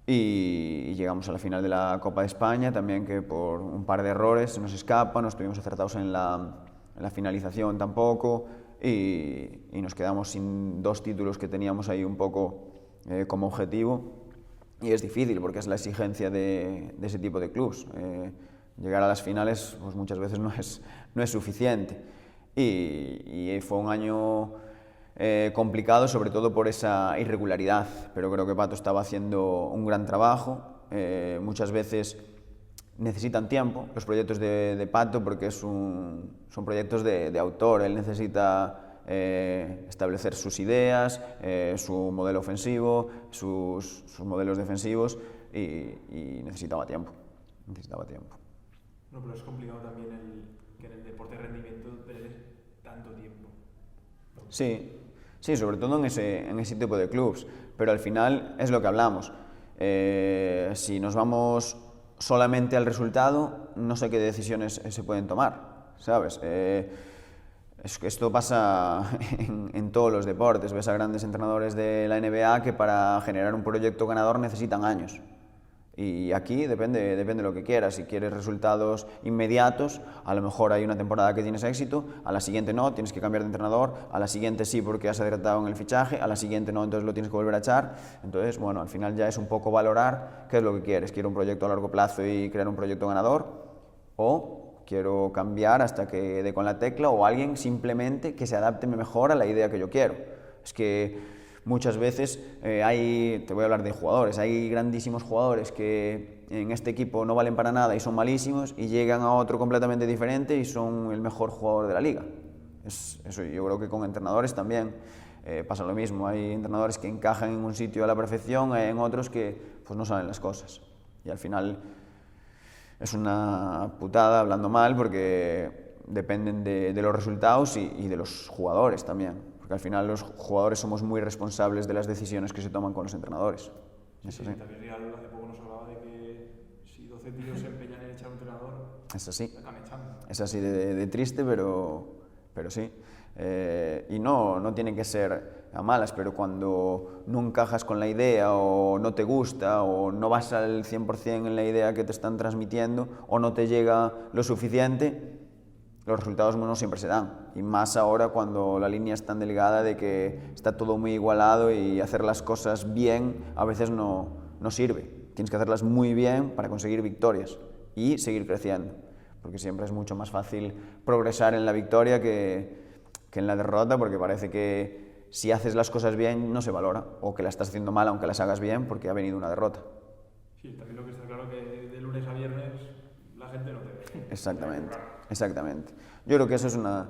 y llegamos a la final de la Copa de España, también que por un par de errores se nos escapa, no estuvimos acertados en la finalización tampoco y nos quedamos sin 2 títulos que teníamos ahí un poco como objetivo y es difícil porque es la exigencia de ese tipo de clubs. Llegar a las finales pues muchas veces no es suficiente y fue un año complicado, sobre todo por esa irregularidad, pero creo que Pato estaba haciendo un gran trabajo. Muchas veces necesitan tiempo los proyectos de Pato porque son proyectos de autor, él necesita establecer sus ideas, su modelo ofensivo, sus modelos defensivos y necesitaba tiempo. No, pero es complicado también que en el deporte de rendimiento tener tanto tiempo. Sí, sobre todo en ese tipo de clubs, pero al final es lo que hablamos. Si nos vamos solamente al resultado, no sé qué decisiones se pueden tomar, ¿sabes? Esto pasa en todos los deportes. Ves a grandes entrenadores de la NBA que para generar un proyecto ganador necesitan años. Y aquí depende de lo que quieras. Si quieres resultados inmediatos, a lo mejor hay una temporada que tienes éxito, a la siguiente no, tienes que cambiar de entrenador, a la siguiente sí porque has acertado en el fichaje, a la siguiente no, entonces lo tienes que volver a echar. Entonces, bueno, al final ya es un poco valorar qué es lo que quieres. ¿Quiero un proyecto a largo plazo y crear un proyecto ganador? ¿O quiero cambiar hasta que dé con la tecla? ¿O alguien simplemente que se adapte mejor a la idea que yo quiero? Es que muchas veces te voy a hablar de jugadores, hay grandísimos jugadores que en este equipo no valen para nada y son malísimos y llegan a otro completamente diferente y son el mejor jugador de la liga. Eso yo creo que con entrenadores también pasa lo mismo, hay entrenadores que encajan en un sitio a la perfección, en otros que pues no saben las cosas y al final es una putada hablando mal porque dependen de los resultados y de los jugadores también. Porque al final los jugadores somos muy responsables de las decisiones que se toman con los entrenadores. Sí, también Real hace poco nos hablaba de que si 12 tíos se empeñan en echar un entrenador, es así. se acaban echando. Es así de triste, pero sí. Y no tiene que ser a malas, pero cuando no encajas con la idea o no te gusta o no vas al 100% en la idea que te están transmitiendo o no te llega lo suficiente, los resultados no siempre se dan, y más ahora cuando la línea es tan delgada de que está todo muy igualado y hacer las cosas bien a veces no sirve. Tienes que hacerlas muy bien para conseguir victorias y seguir creciendo, porque siempre es mucho más fácil progresar en la victoria que en la derrota, porque parece que si haces las cosas bien no se valora, o que las estás haciendo mal aunque las hagas bien porque ha venido una derrota. Sí, también lo que está claro que de lunes a viernes la gente no te ve. Exactamente. Yo creo que eso es una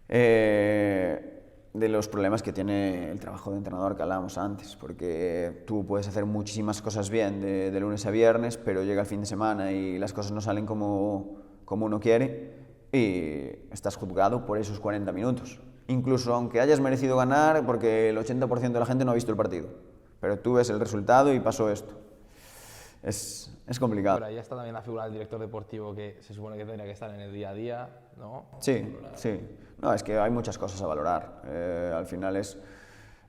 de los problemas que tiene el trabajo de entrenador que hablábamos antes, porque tú puedes hacer muchísimas cosas bien de lunes a viernes, pero llega el fin de semana y las cosas no salen como uno quiere y estás juzgado por esos 40 minutos. Incluso aunque hayas merecido ganar, porque el 80% de la gente no ha visto el partido, pero tú ves el resultado y pasó esto. Es complicado. Pero ahí está también la figura del director deportivo que se supone que tendría que estar en el día a día, ¿no? Sí. No, es que hay muchas cosas a valorar. Al final es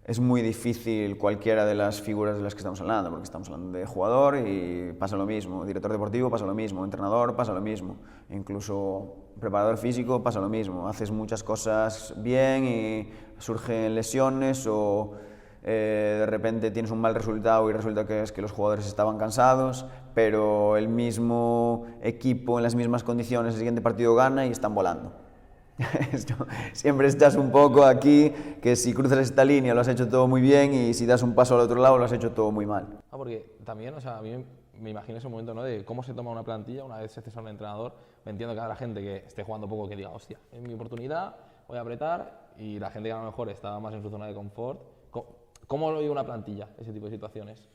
es muy difícil cualquiera de las figuras de las que estamos hablando, porque estamos hablando de jugador y pasa lo mismo, director deportivo pasa lo mismo, entrenador pasa lo mismo, incluso preparador físico pasa lo mismo. Haces muchas cosas bien y surgen lesiones o de repente tienes un mal resultado y resulta que es que los jugadores estaban cansados, pero el mismo equipo en las mismas condiciones el siguiente partido gana y están volando. Siempre estás un poco aquí, que si cruzas esta línea lo has hecho todo muy bien y si das un paso al otro lado lo has hecho todo muy mal. Porque también, o sea, a mí me imagino ese momento, ¿no?, de cómo se toma una plantilla una vez se cesa un entrenador. Me entiendo que a la gente que esté jugando poco que diga, hostia, es mi oportunidad, voy a apretar, y la gente que a lo mejor está más en su zona de confort. ¿Cómo lo vive una plantilla, ese tipo de situaciones?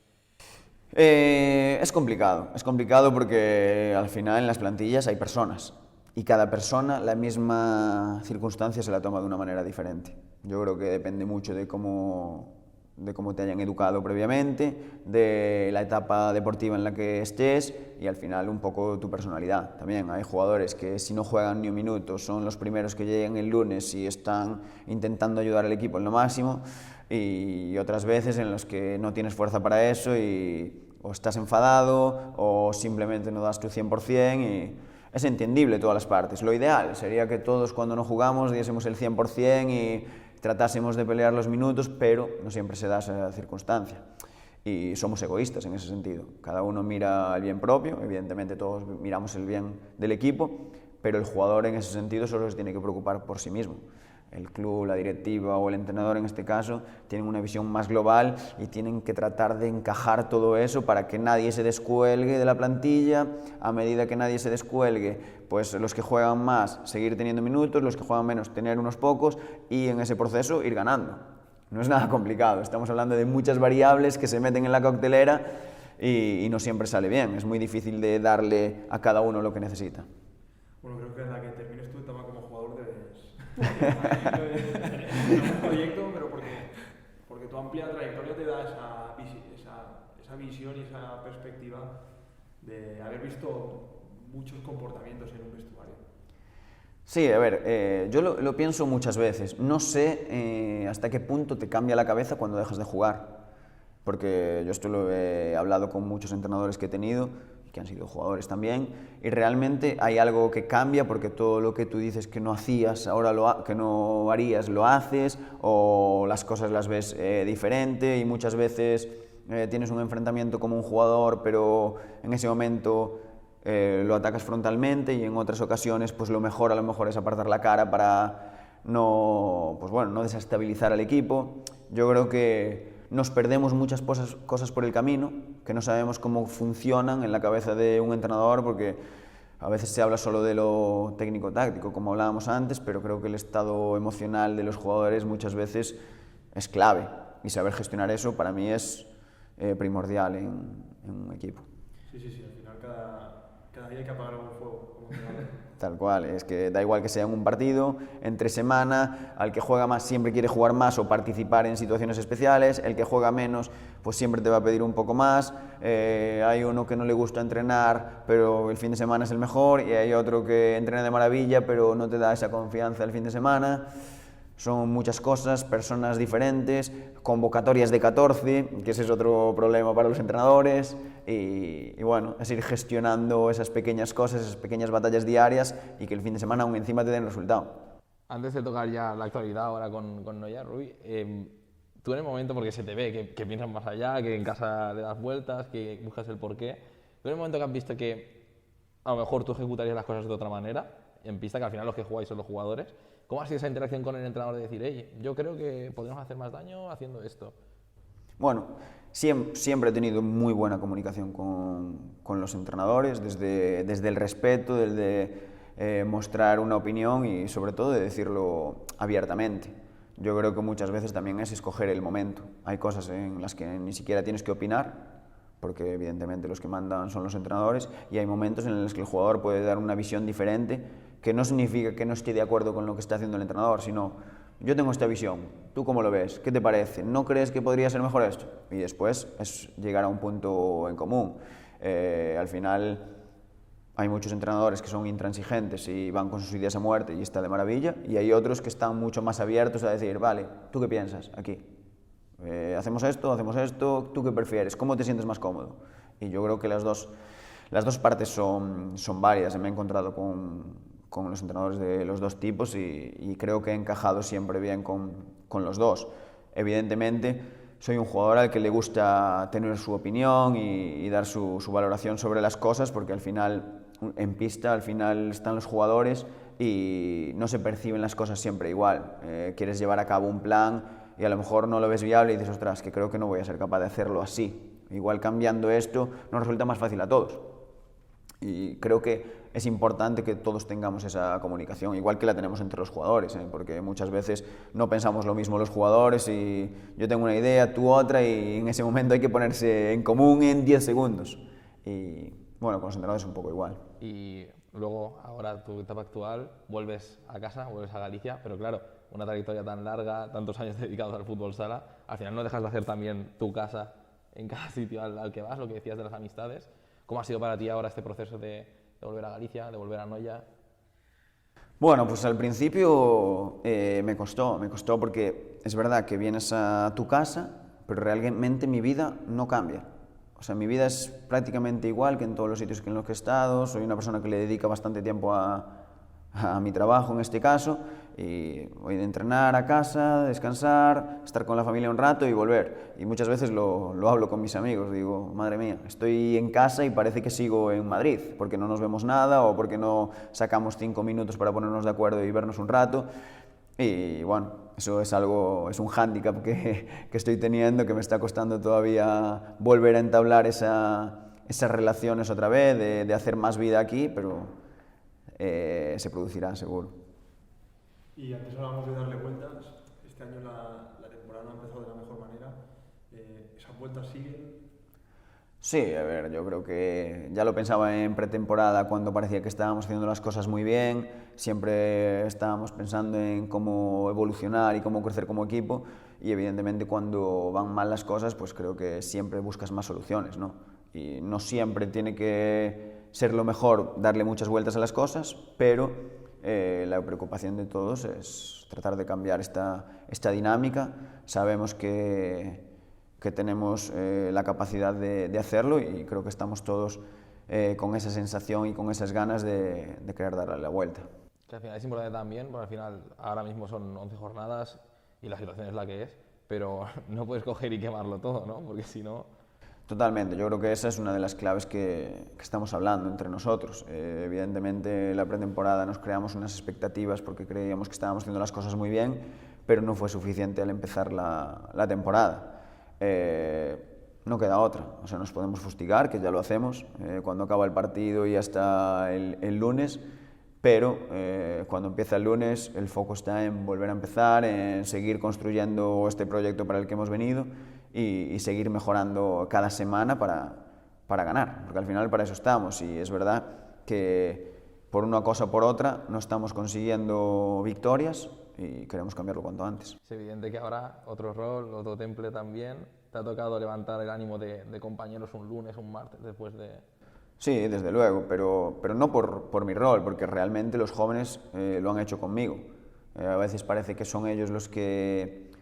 Es complicado porque al final en las plantillas hay personas. Y cada persona la misma circunstancia se la toma de una manera diferente. Yo creo que depende mucho de cómo te hayan educado previamente, de la etapa deportiva en la que estés y al final un poco tu personalidad. También hay jugadores que si no juegan ni un minuto son los primeros que llegan el lunes y están intentando ayudar al equipo en lo máximo, y otras veces en los que no tienes fuerza para eso y o estás enfadado o simplemente no das tu 100% y es entendible todas las partes. Lo ideal sería que todos cuando no jugamos diésemos el 100% y tratásemos de pelear los minutos, pero no siempre se da esa circunstancia. Y somos egoístas en ese sentido. Cada uno mira el bien propio, evidentemente todos miramos el bien del equipo, pero el jugador en ese sentido solo se tiene que preocupar por sí mismo. El club, la directiva o el entrenador en este caso tienen una visión más global y tienen que tratar de encajar todo eso para que nadie se descuelgue de la plantilla. A medida que nadie se descuelgue, pues los que juegan más seguir teniendo minutos, los que juegan menos tener unos pocos y en ese proceso ir ganando. No es nada complicado, estamos hablando de muchas variables que se meten en la coctelera y no siempre sale bien. Es muy difícil de darle a cada uno lo que necesita. Bueno, creo que en la que termines tu etapa como jugador debes un proyecto, pero porque tu amplia trayectoria te da esa visión y esa perspectiva de haber visto muchos comportamientos en un vestuario. Sí, a ver, yo lo pienso muchas veces. No sé hasta qué punto te cambia la cabeza cuando dejas de jugar, porque yo esto lo he hablado con muchos entrenadores que he tenido, que han sido jugadores también, y realmente hay algo que cambia porque todo lo que tú dices que no hacías, ahora que no harías, lo haces, o las cosas las ves diferente, y muchas veces tienes un enfrentamiento como un jugador, pero en ese momento lo atacas frontalmente, y en otras ocasiones pues lo mejor a lo mejor es apartar la cara para no desestabilizar al equipo. Yo creo que nos perdemos muchas cosas por el camino, que no sabemos cómo funcionan en la cabeza de un entrenador, porque a veces se habla solo de lo técnico-táctico, como hablábamos antes, pero creo que el estado emocional de los jugadores muchas veces es clave, y saber gestionar eso para mí es primordial en un equipo. Sí, al final cada día hay que apagar algún fuego, como Tal cual, es que da igual que sea en un partido, entre semana, al que juega más siempre quiere jugar más o participar en situaciones especiales, el que juega menos pues siempre te va a pedir un poco más, hay uno que no le gusta entrenar pero el fin de semana es el mejor, y hay otro que entrena de maravilla pero no te da esa confianza el fin de semana. Son muchas cosas, personas diferentes, convocatorias de 14, que ese es otro problema para los entrenadores, y bueno, es ir gestionando esas pequeñas cosas, esas pequeñas batallas diarias, y que el fin de semana aún encima te den resultado. Antes de tocar ya la actualidad ahora con Noya, Rubí, tú en el momento, porque se te ve que piensas más allá, que en casa le das vueltas, que buscas el porqué, tú en el momento que has visto que a lo mejor tú ejecutarías las cosas de otra manera, en pista, que al final los que jugáis son los jugadores, ¿cómo ha sido esa interacción con el entrenador de decir, hey, yo creo que podemos hacer más daño haciendo esto? Bueno, siempre he tenido muy buena comunicación con los entrenadores, desde el respeto, desde mostrar una opinión y sobre todo de decirlo abiertamente. Yo creo que muchas veces también es escoger el momento. Hay cosas en las que ni siquiera tienes que opinar, porque evidentemente los que mandan son los entrenadores, y hay momentos en los que el jugador puede dar una visión diferente, que no significa que no esté de acuerdo con lo que está haciendo el entrenador, sino yo tengo esta visión, ¿tú cómo lo ves? ¿Qué te parece? ¿No crees que podría ser mejor esto? Y después es llegar a un punto en común. Al final hay muchos entrenadores que son intransigentes y van con sus ideas a muerte y está de maravilla, y hay otros que están mucho más abiertos a decir, vale, ¿tú qué piensas aquí? hacemos esto, ¿tú qué prefieres? ¿Cómo te sientes más cómodo? Y yo creo que las dos partes son válidas. Me he encontrado con los entrenadores de los dos tipos y creo que he encajado siempre bien con los dos. Evidentemente, soy un jugador al que le gusta tener su opinión y dar su valoración sobre las cosas, porque al final, en pista, al final están los jugadores y no se perciben las cosas siempre igual. Quieres llevar a cabo un plan y a lo mejor no lo ves viable y dices, ostras, que creo que no voy a ser capaz de hacerlo así. Igual cambiando esto nos resulta más fácil a todos. Y creo que es importante que todos tengamos esa comunicación, igual que la tenemos entre los jugadores, porque muchas veces no pensamos lo mismo los jugadores y yo tengo una idea, tú otra, y en ese momento hay que ponerse en común en 10 segundos. Y bueno, con los entrenadores es un poco igual. Y luego, ahora tu etapa actual, vuelves a casa, vuelves a Galicia, pero claro, una trayectoria tan larga, tantos años dedicados al fútbol sala, al final no dejas de hacer también tu casa en cada sitio al que vas, lo que decías de las amistades. ¿Cómo ha sido para ti ahora este proceso de volver a Galicia, de volver a Noia? Bueno, pues al principio me costó porque es verdad que vienes a tu casa, pero realmente mi vida no cambia. O sea, mi vida es prácticamente igual que en todos los sitios en los que he estado. Soy una persona que le dedica bastante tiempo a mi trabajo en este caso, y voy de entrenar a casa, descansar, estar con la familia un rato y volver. Y muchas veces lo hablo con mis amigos, digo, madre mía, estoy en casa y parece que sigo en Madrid, porque no nos vemos nada o porque no sacamos 5 minutos para ponernos de acuerdo y vernos un rato. Y bueno, eso es un hándicap que estoy teniendo, que me está costando todavía volver a entablar esas relaciones otra vez, de hacer más vida aquí, pero se producirá seguro. Y antes hablábamos de darle vueltas. Este año la temporada no ha empezado de la mejor manera. ¿Esas vueltas siguen? Sí, a ver, yo creo que ya lo pensaba en pretemporada cuando parecía que estábamos haciendo las cosas muy bien. Siempre estábamos pensando en cómo evolucionar y cómo crecer como equipo. Y evidentemente cuando van mal las cosas, pues creo que siempre buscas más soluciones, ¿no? Y no siempre tiene que ser lo mejor darle muchas vueltas a las cosas, pero la preocupación de todos es tratar de cambiar esta dinámica. Sabemos que tenemos la capacidad de hacerlo y creo que estamos todos con esa sensación y con esas ganas de querer darle la vuelta. Que al final es importante también, porque al final ahora mismo son 11 jornadas y la situación es la que es, pero no puedes coger y quemarlo todo, ¿no? Porque si no... Totalmente, yo creo que esa es una de las claves que estamos hablando entre nosotros. Evidentemente, la pretemporada nos creamos unas expectativas porque creíamos que estábamos haciendo las cosas muy bien, pero no fue suficiente al empezar la temporada. No queda otra, o sea, nos podemos fustigar, que ya lo hacemos, cuando acaba el partido y hasta el lunes, pero cuando empieza el lunes el foco está en volver a empezar, en seguir construyendo este proyecto para el que hemos venido y seguir mejorando cada semana para ganar, porque al final para eso estamos. Y es verdad que por una cosa o por otra no estamos consiguiendo victorias y queremos cambiarlo cuanto antes. Es evidente que ahora otro rol, otro temple también. ¿Te ha tocado levantar el ánimo de compañeros un lunes, un martes después de...? Sí, desde luego, pero no por mi rol, porque realmente los jóvenes lo han hecho conmigo. A veces parece que son ellos los que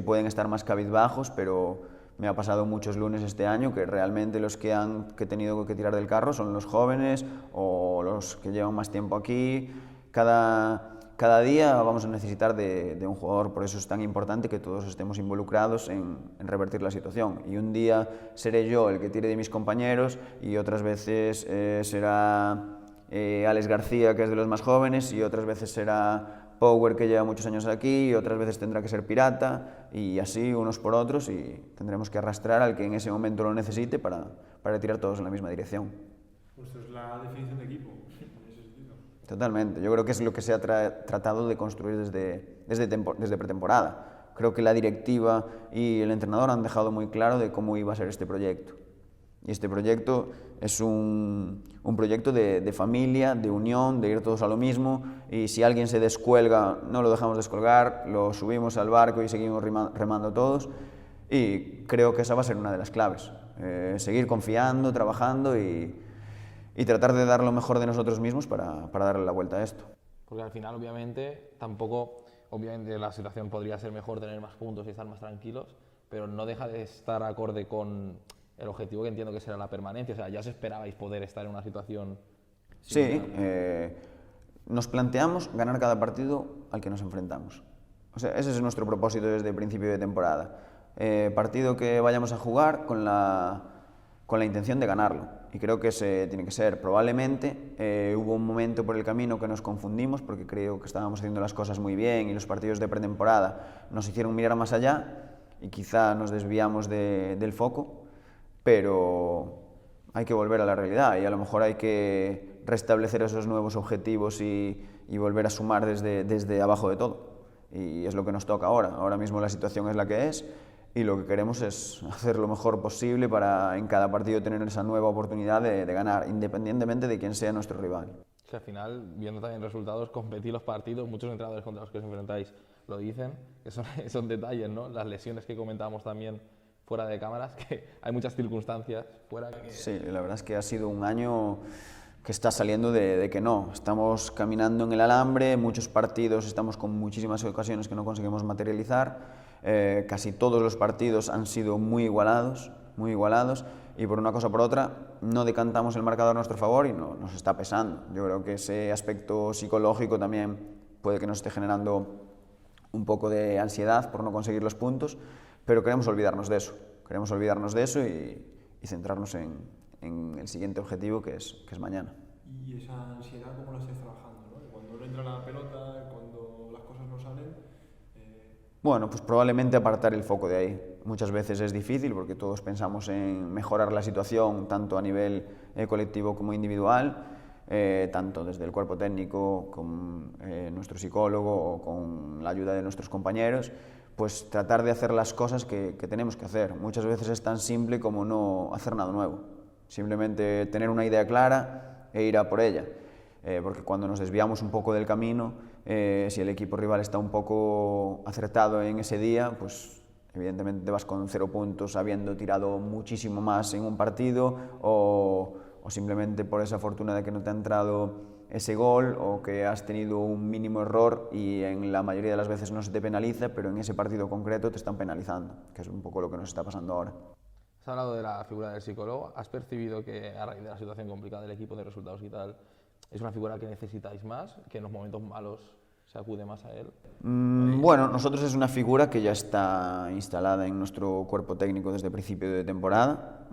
pueden estar más cabizbajos, pero me ha pasado muchos lunes este año que realmente los que he tenido que tirar del carro son los jóvenes o los que llevan más tiempo aquí. Cada día vamos a necesitar de un jugador, por eso es tan importante que todos estemos involucrados en revertir la situación. Y un día seré yo el que tire de mis compañeros y otras veces será Alex García, que es de los más jóvenes, y otras veces será Power, que lleva muchos años aquí, y otras veces tendrá que ser Pirata, y así unos por otros, y tendremos que arrastrar al que en ese momento lo necesite para tirar todos en la misma dirección. Pues esto es la definición de equipo, en ese sentido. Totalmente, yo creo que es lo que se ha tratado de construir desde pretemporada. Creo que la directiva y el entrenador han dejado muy claro de cómo iba a ser este proyecto. Y este proyecto es un proyecto de familia, de unión, de ir todos a lo mismo, y si alguien se descuelga, no lo dejamos descolgar, lo subimos al barco y seguimos remando todos, y creo que esa va a ser una de las claves. Seguir confiando, trabajando y tratar de dar lo mejor de nosotros mismos para darle la vuelta a esto. Porque al final, obviamente, la situación podría ser mejor, tener más puntos y estar más tranquilos, pero no deja de estar acorde con el objetivo que entiendo que será la permanencia. O sea, ya os esperabais poder estar en una situación Sí, nos planteamos ganar cada partido al que nos enfrentamos. O sea, ese es nuestro propósito desde el principio de temporada. Partido que vayamos a jugar con la intención de ganarlo. Y creo que ese tiene que ser. Probablemente hubo un momento por el camino que nos confundimos porque creo que estábamos haciendo las cosas muy bien y los partidos de pretemporada nos hicieron mirar más allá y quizá nos desviamos del foco, pero hay que volver a la realidad y a lo mejor hay que restablecer esos nuevos objetivos y volver a sumar desde abajo de todo. Y es lo que nos toca ahora. Ahora mismo la situación es la que es y lo que queremos es hacer lo mejor posible para en cada partido tener esa nueva oportunidad de ganar, independientemente de quién sea nuestro rival. Que al final, viendo también resultados, competir los partidos, muchos entrenadores contra los que os enfrentáis lo dicen, que son detalles, ¿no? Las lesiones que comentábamos también fuera de cámaras, que hay muchas circunstancias fuera que... Sí, la verdad es que ha sido un año que está saliendo de que no. Estamos caminando en el alambre, muchos partidos, estamos con muchísimas ocasiones que no conseguimos materializar. Casi todos los partidos han sido muy igualados, y por una cosa o por otra no decantamos el marcador a nuestro favor y no, nos está pesando. Yo creo que ese aspecto psicológico también puede que nos esté generando un poco de ansiedad por no conseguir los puntos, pero queremos olvidarnos de eso y centrarnos en el siguiente objetivo que es mañana. Y esa ansiedad, ¿cómo la estáis trabajando? ¿No? Cuando no entra la pelota, cuando las cosas no salen... Bueno, pues probablemente apartar el foco de ahí. Muchas veces es difícil porque todos pensamos en mejorar la situación tanto a nivel colectivo como individual, tanto desde el cuerpo técnico, con nuestro psicólogo o con la ayuda de nuestros compañeros, pues tratar de hacer las cosas que tenemos que hacer. Muchas veces es tan simple como no hacer nada nuevo, simplemente tener una idea clara e ir a por ella. Porque cuando nos desviamos un poco del camino, si el equipo rival está un poco acertado en ese día, pues evidentemente te vas con 0 puntos habiendo tirado muchísimo más en un partido o simplemente por esa fortuna de que no te ha entrado ese gol o que has tenido un mínimo error y en la mayoría de las veces no se te penaliza, pero en ese partido concreto te están penalizando, que es un poco lo que nos está pasando ahora. Has hablado de la figura del psicólogo. ¿Has percibido que a raíz de la situación complicada del equipo, de resultados y tal, es una figura que necesitáis más, que en los momentos malos se acude más a él? Bueno, nosotros es una figura que ya está instalada en nuestro cuerpo técnico desde el principio de temporada,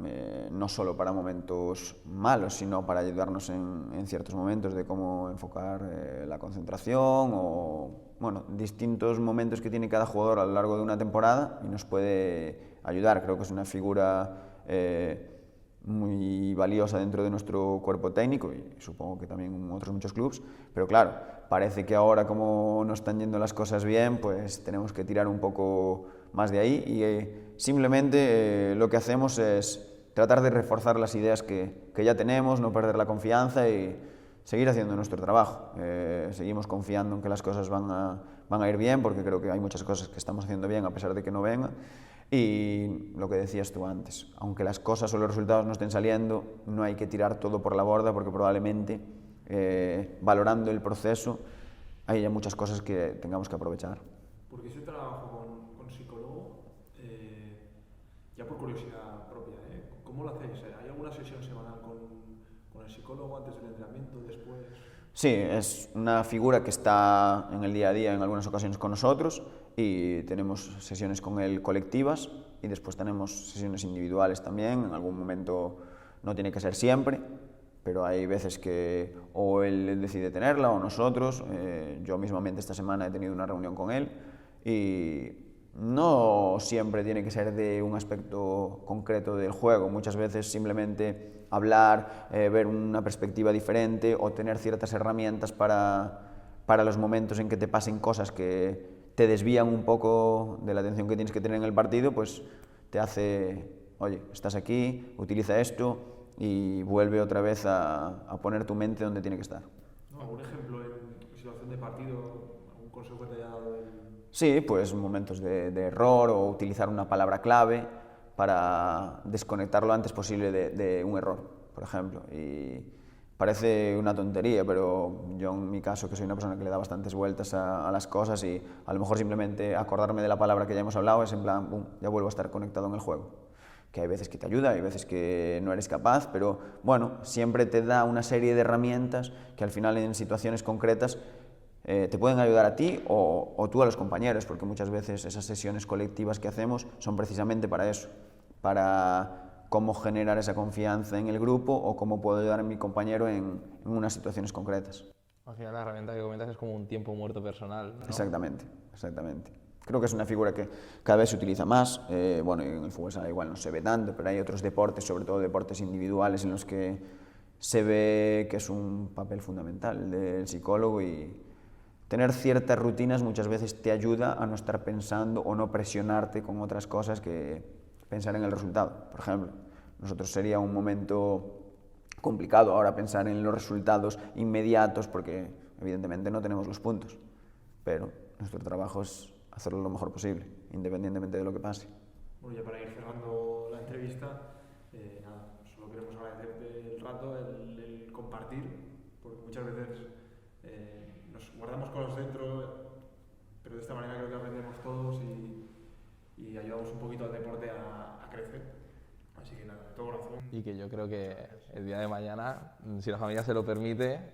no solo para momentos malos, sino para ayudarnos en ciertos momentos de cómo enfocar la concentración o bueno, distintos momentos que tiene cada jugador a lo largo de una temporada y nos puede ayudar. Creo que es una figura muy valiosa dentro de nuestro cuerpo técnico y supongo que también en otros muchos clubes, pero claro, parece que ahora como no están yendo las cosas bien, pues tenemos que tirar un poco más de ahí y simplemente lo que hacemos es tratar de reforzar las ideas que ya tenemos, no perder la confianza y seguir haciendo nuestro trabajo. Seguimos confiando en que las cosas van a ir bien, porque creo que hay muchas cosas que estamos haciendo bien a pesar de que no vengan. Y lo que decías tú antes, aunque las cosas o los resultados no estén saliendo, no hay que tirar todo por la borda porque probablemente valorando el proceso hay ya muchas cosas que tengamos que aprovechar. Porque ese trabajo con psicólogo, ya por curiosidad propia, ¿cómo lo hacéis? ¿Hay alguna sesión semanal con el psicólogo antes del entrenamiento, después? Sí, es una figura que está en el día a día en algunas ocasiones con nosotros y tenemos sesiones con él colectivas y después tenemos sesiones individuales también. En algún momento no tiene que ser siempre, pero hay veces que o él decide tenerla o nosotros. Yo mismamente esta semana he tenido una reunión con él y no siempre tiene que ser de un aspecto concreto del juego. Muchas veces simplemente hablar, ver una perspectiva diferente o tener ciertas herramientas para los momentos en que te pasen cosas que te desvían un poco de la atención que tienes que tener en el partido, pues te hace, oye, estás aquí, utiliza esto y vuelve otra vez a poner tu mente donde tiene que estar. ¿Algún ejemplo en situación de partido, algún consejo que te haya dado? Sí, pues momentos de error o utilizar una palabra clave para desconectar lo antes posible de un error, por ejemplo. Y Parece una tontería, pero yo en mi caso, que soy una persona que le da bastantes vueltas a las cosas y a lo mejor simplemente acordarme de la palabra que ya hemos hablado es en plan, pum, ya vuelvo a estar conectado en el juego. Que hay veces que te ayuda, hay veces que no eres capaz, pero bueno, siempre te da una serie de herramientas que al final en situaciones concretas te pueden ayudar a ti o tú a los compañeros, porque muchas veces esas sesiones colectivas que hacemos son precisamente para eso, para cómo generar esa confianza en el grupo o cómo puedo ayudar a mi compañero en unas situaciones concretas. Al final la herramienta que comentas es como un tiempo muerto personal, ¿no? Exactamente, exactamente. Creo que es una figura que cada vez se utiliza más. Bueno, en el fútbol sala igual no se ve tanto, pero hay otros deportes, sobre todo deportes individuales, en los que se ve que es un papel fundamental del psicólogo y tener ciertas rutinas muchas veces te ayuda a no estar pensando o no presionarte con otras cosas que pensar en el resultado. Por ejemplo, nosotros sería un momento complicado ahora pensar en los resultados inmediatos porque evidentemente no tenemos los puntos, pero nuestro trabajo es hacerlo lo mejor posible, independientemente de lo que pase. Bueno, ya para ir cerrando la entrevista, nada, solo queremos agradecerte el rato, el compartir, porque muchas veces nos guardamos cosas dentro, pero de esta manera creo que aprendemos todos y ayudamos un poquito al deporte a crecer. Así que nada, de todo corazón. Y que yo creo que el día de mañana, si la familia se lo permite,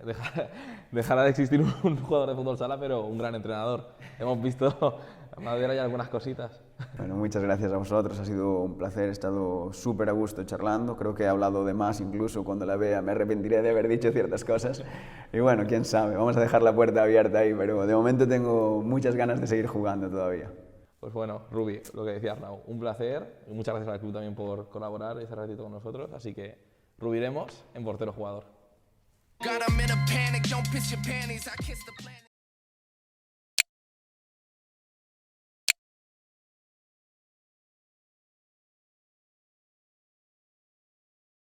dejará de existir un jugador de fútbol sala, pero un gran entrenador. Hemos visto a Madera y algunas cositas. Bueno, muchas gracias a vosotros, ha sido un placer, he estado súper a gusto charlando, creo que he hablado de más, incluso cuando la vea me arrepentiré de haber dicho ciertas cosas. Y bueno, quién sabe, vamos a dejar la puerta abierta ahí, pero de momento tengo muchas ganas de seguir jugando todavía. Pues bueno, Rubi, lo que decía Arnau, un placer y muchas gracias al club también por colaborar ese ratito con nosotros, así que rubiremos en portero jugador. Got 'em in a panic, don't piss your panties, I kiss the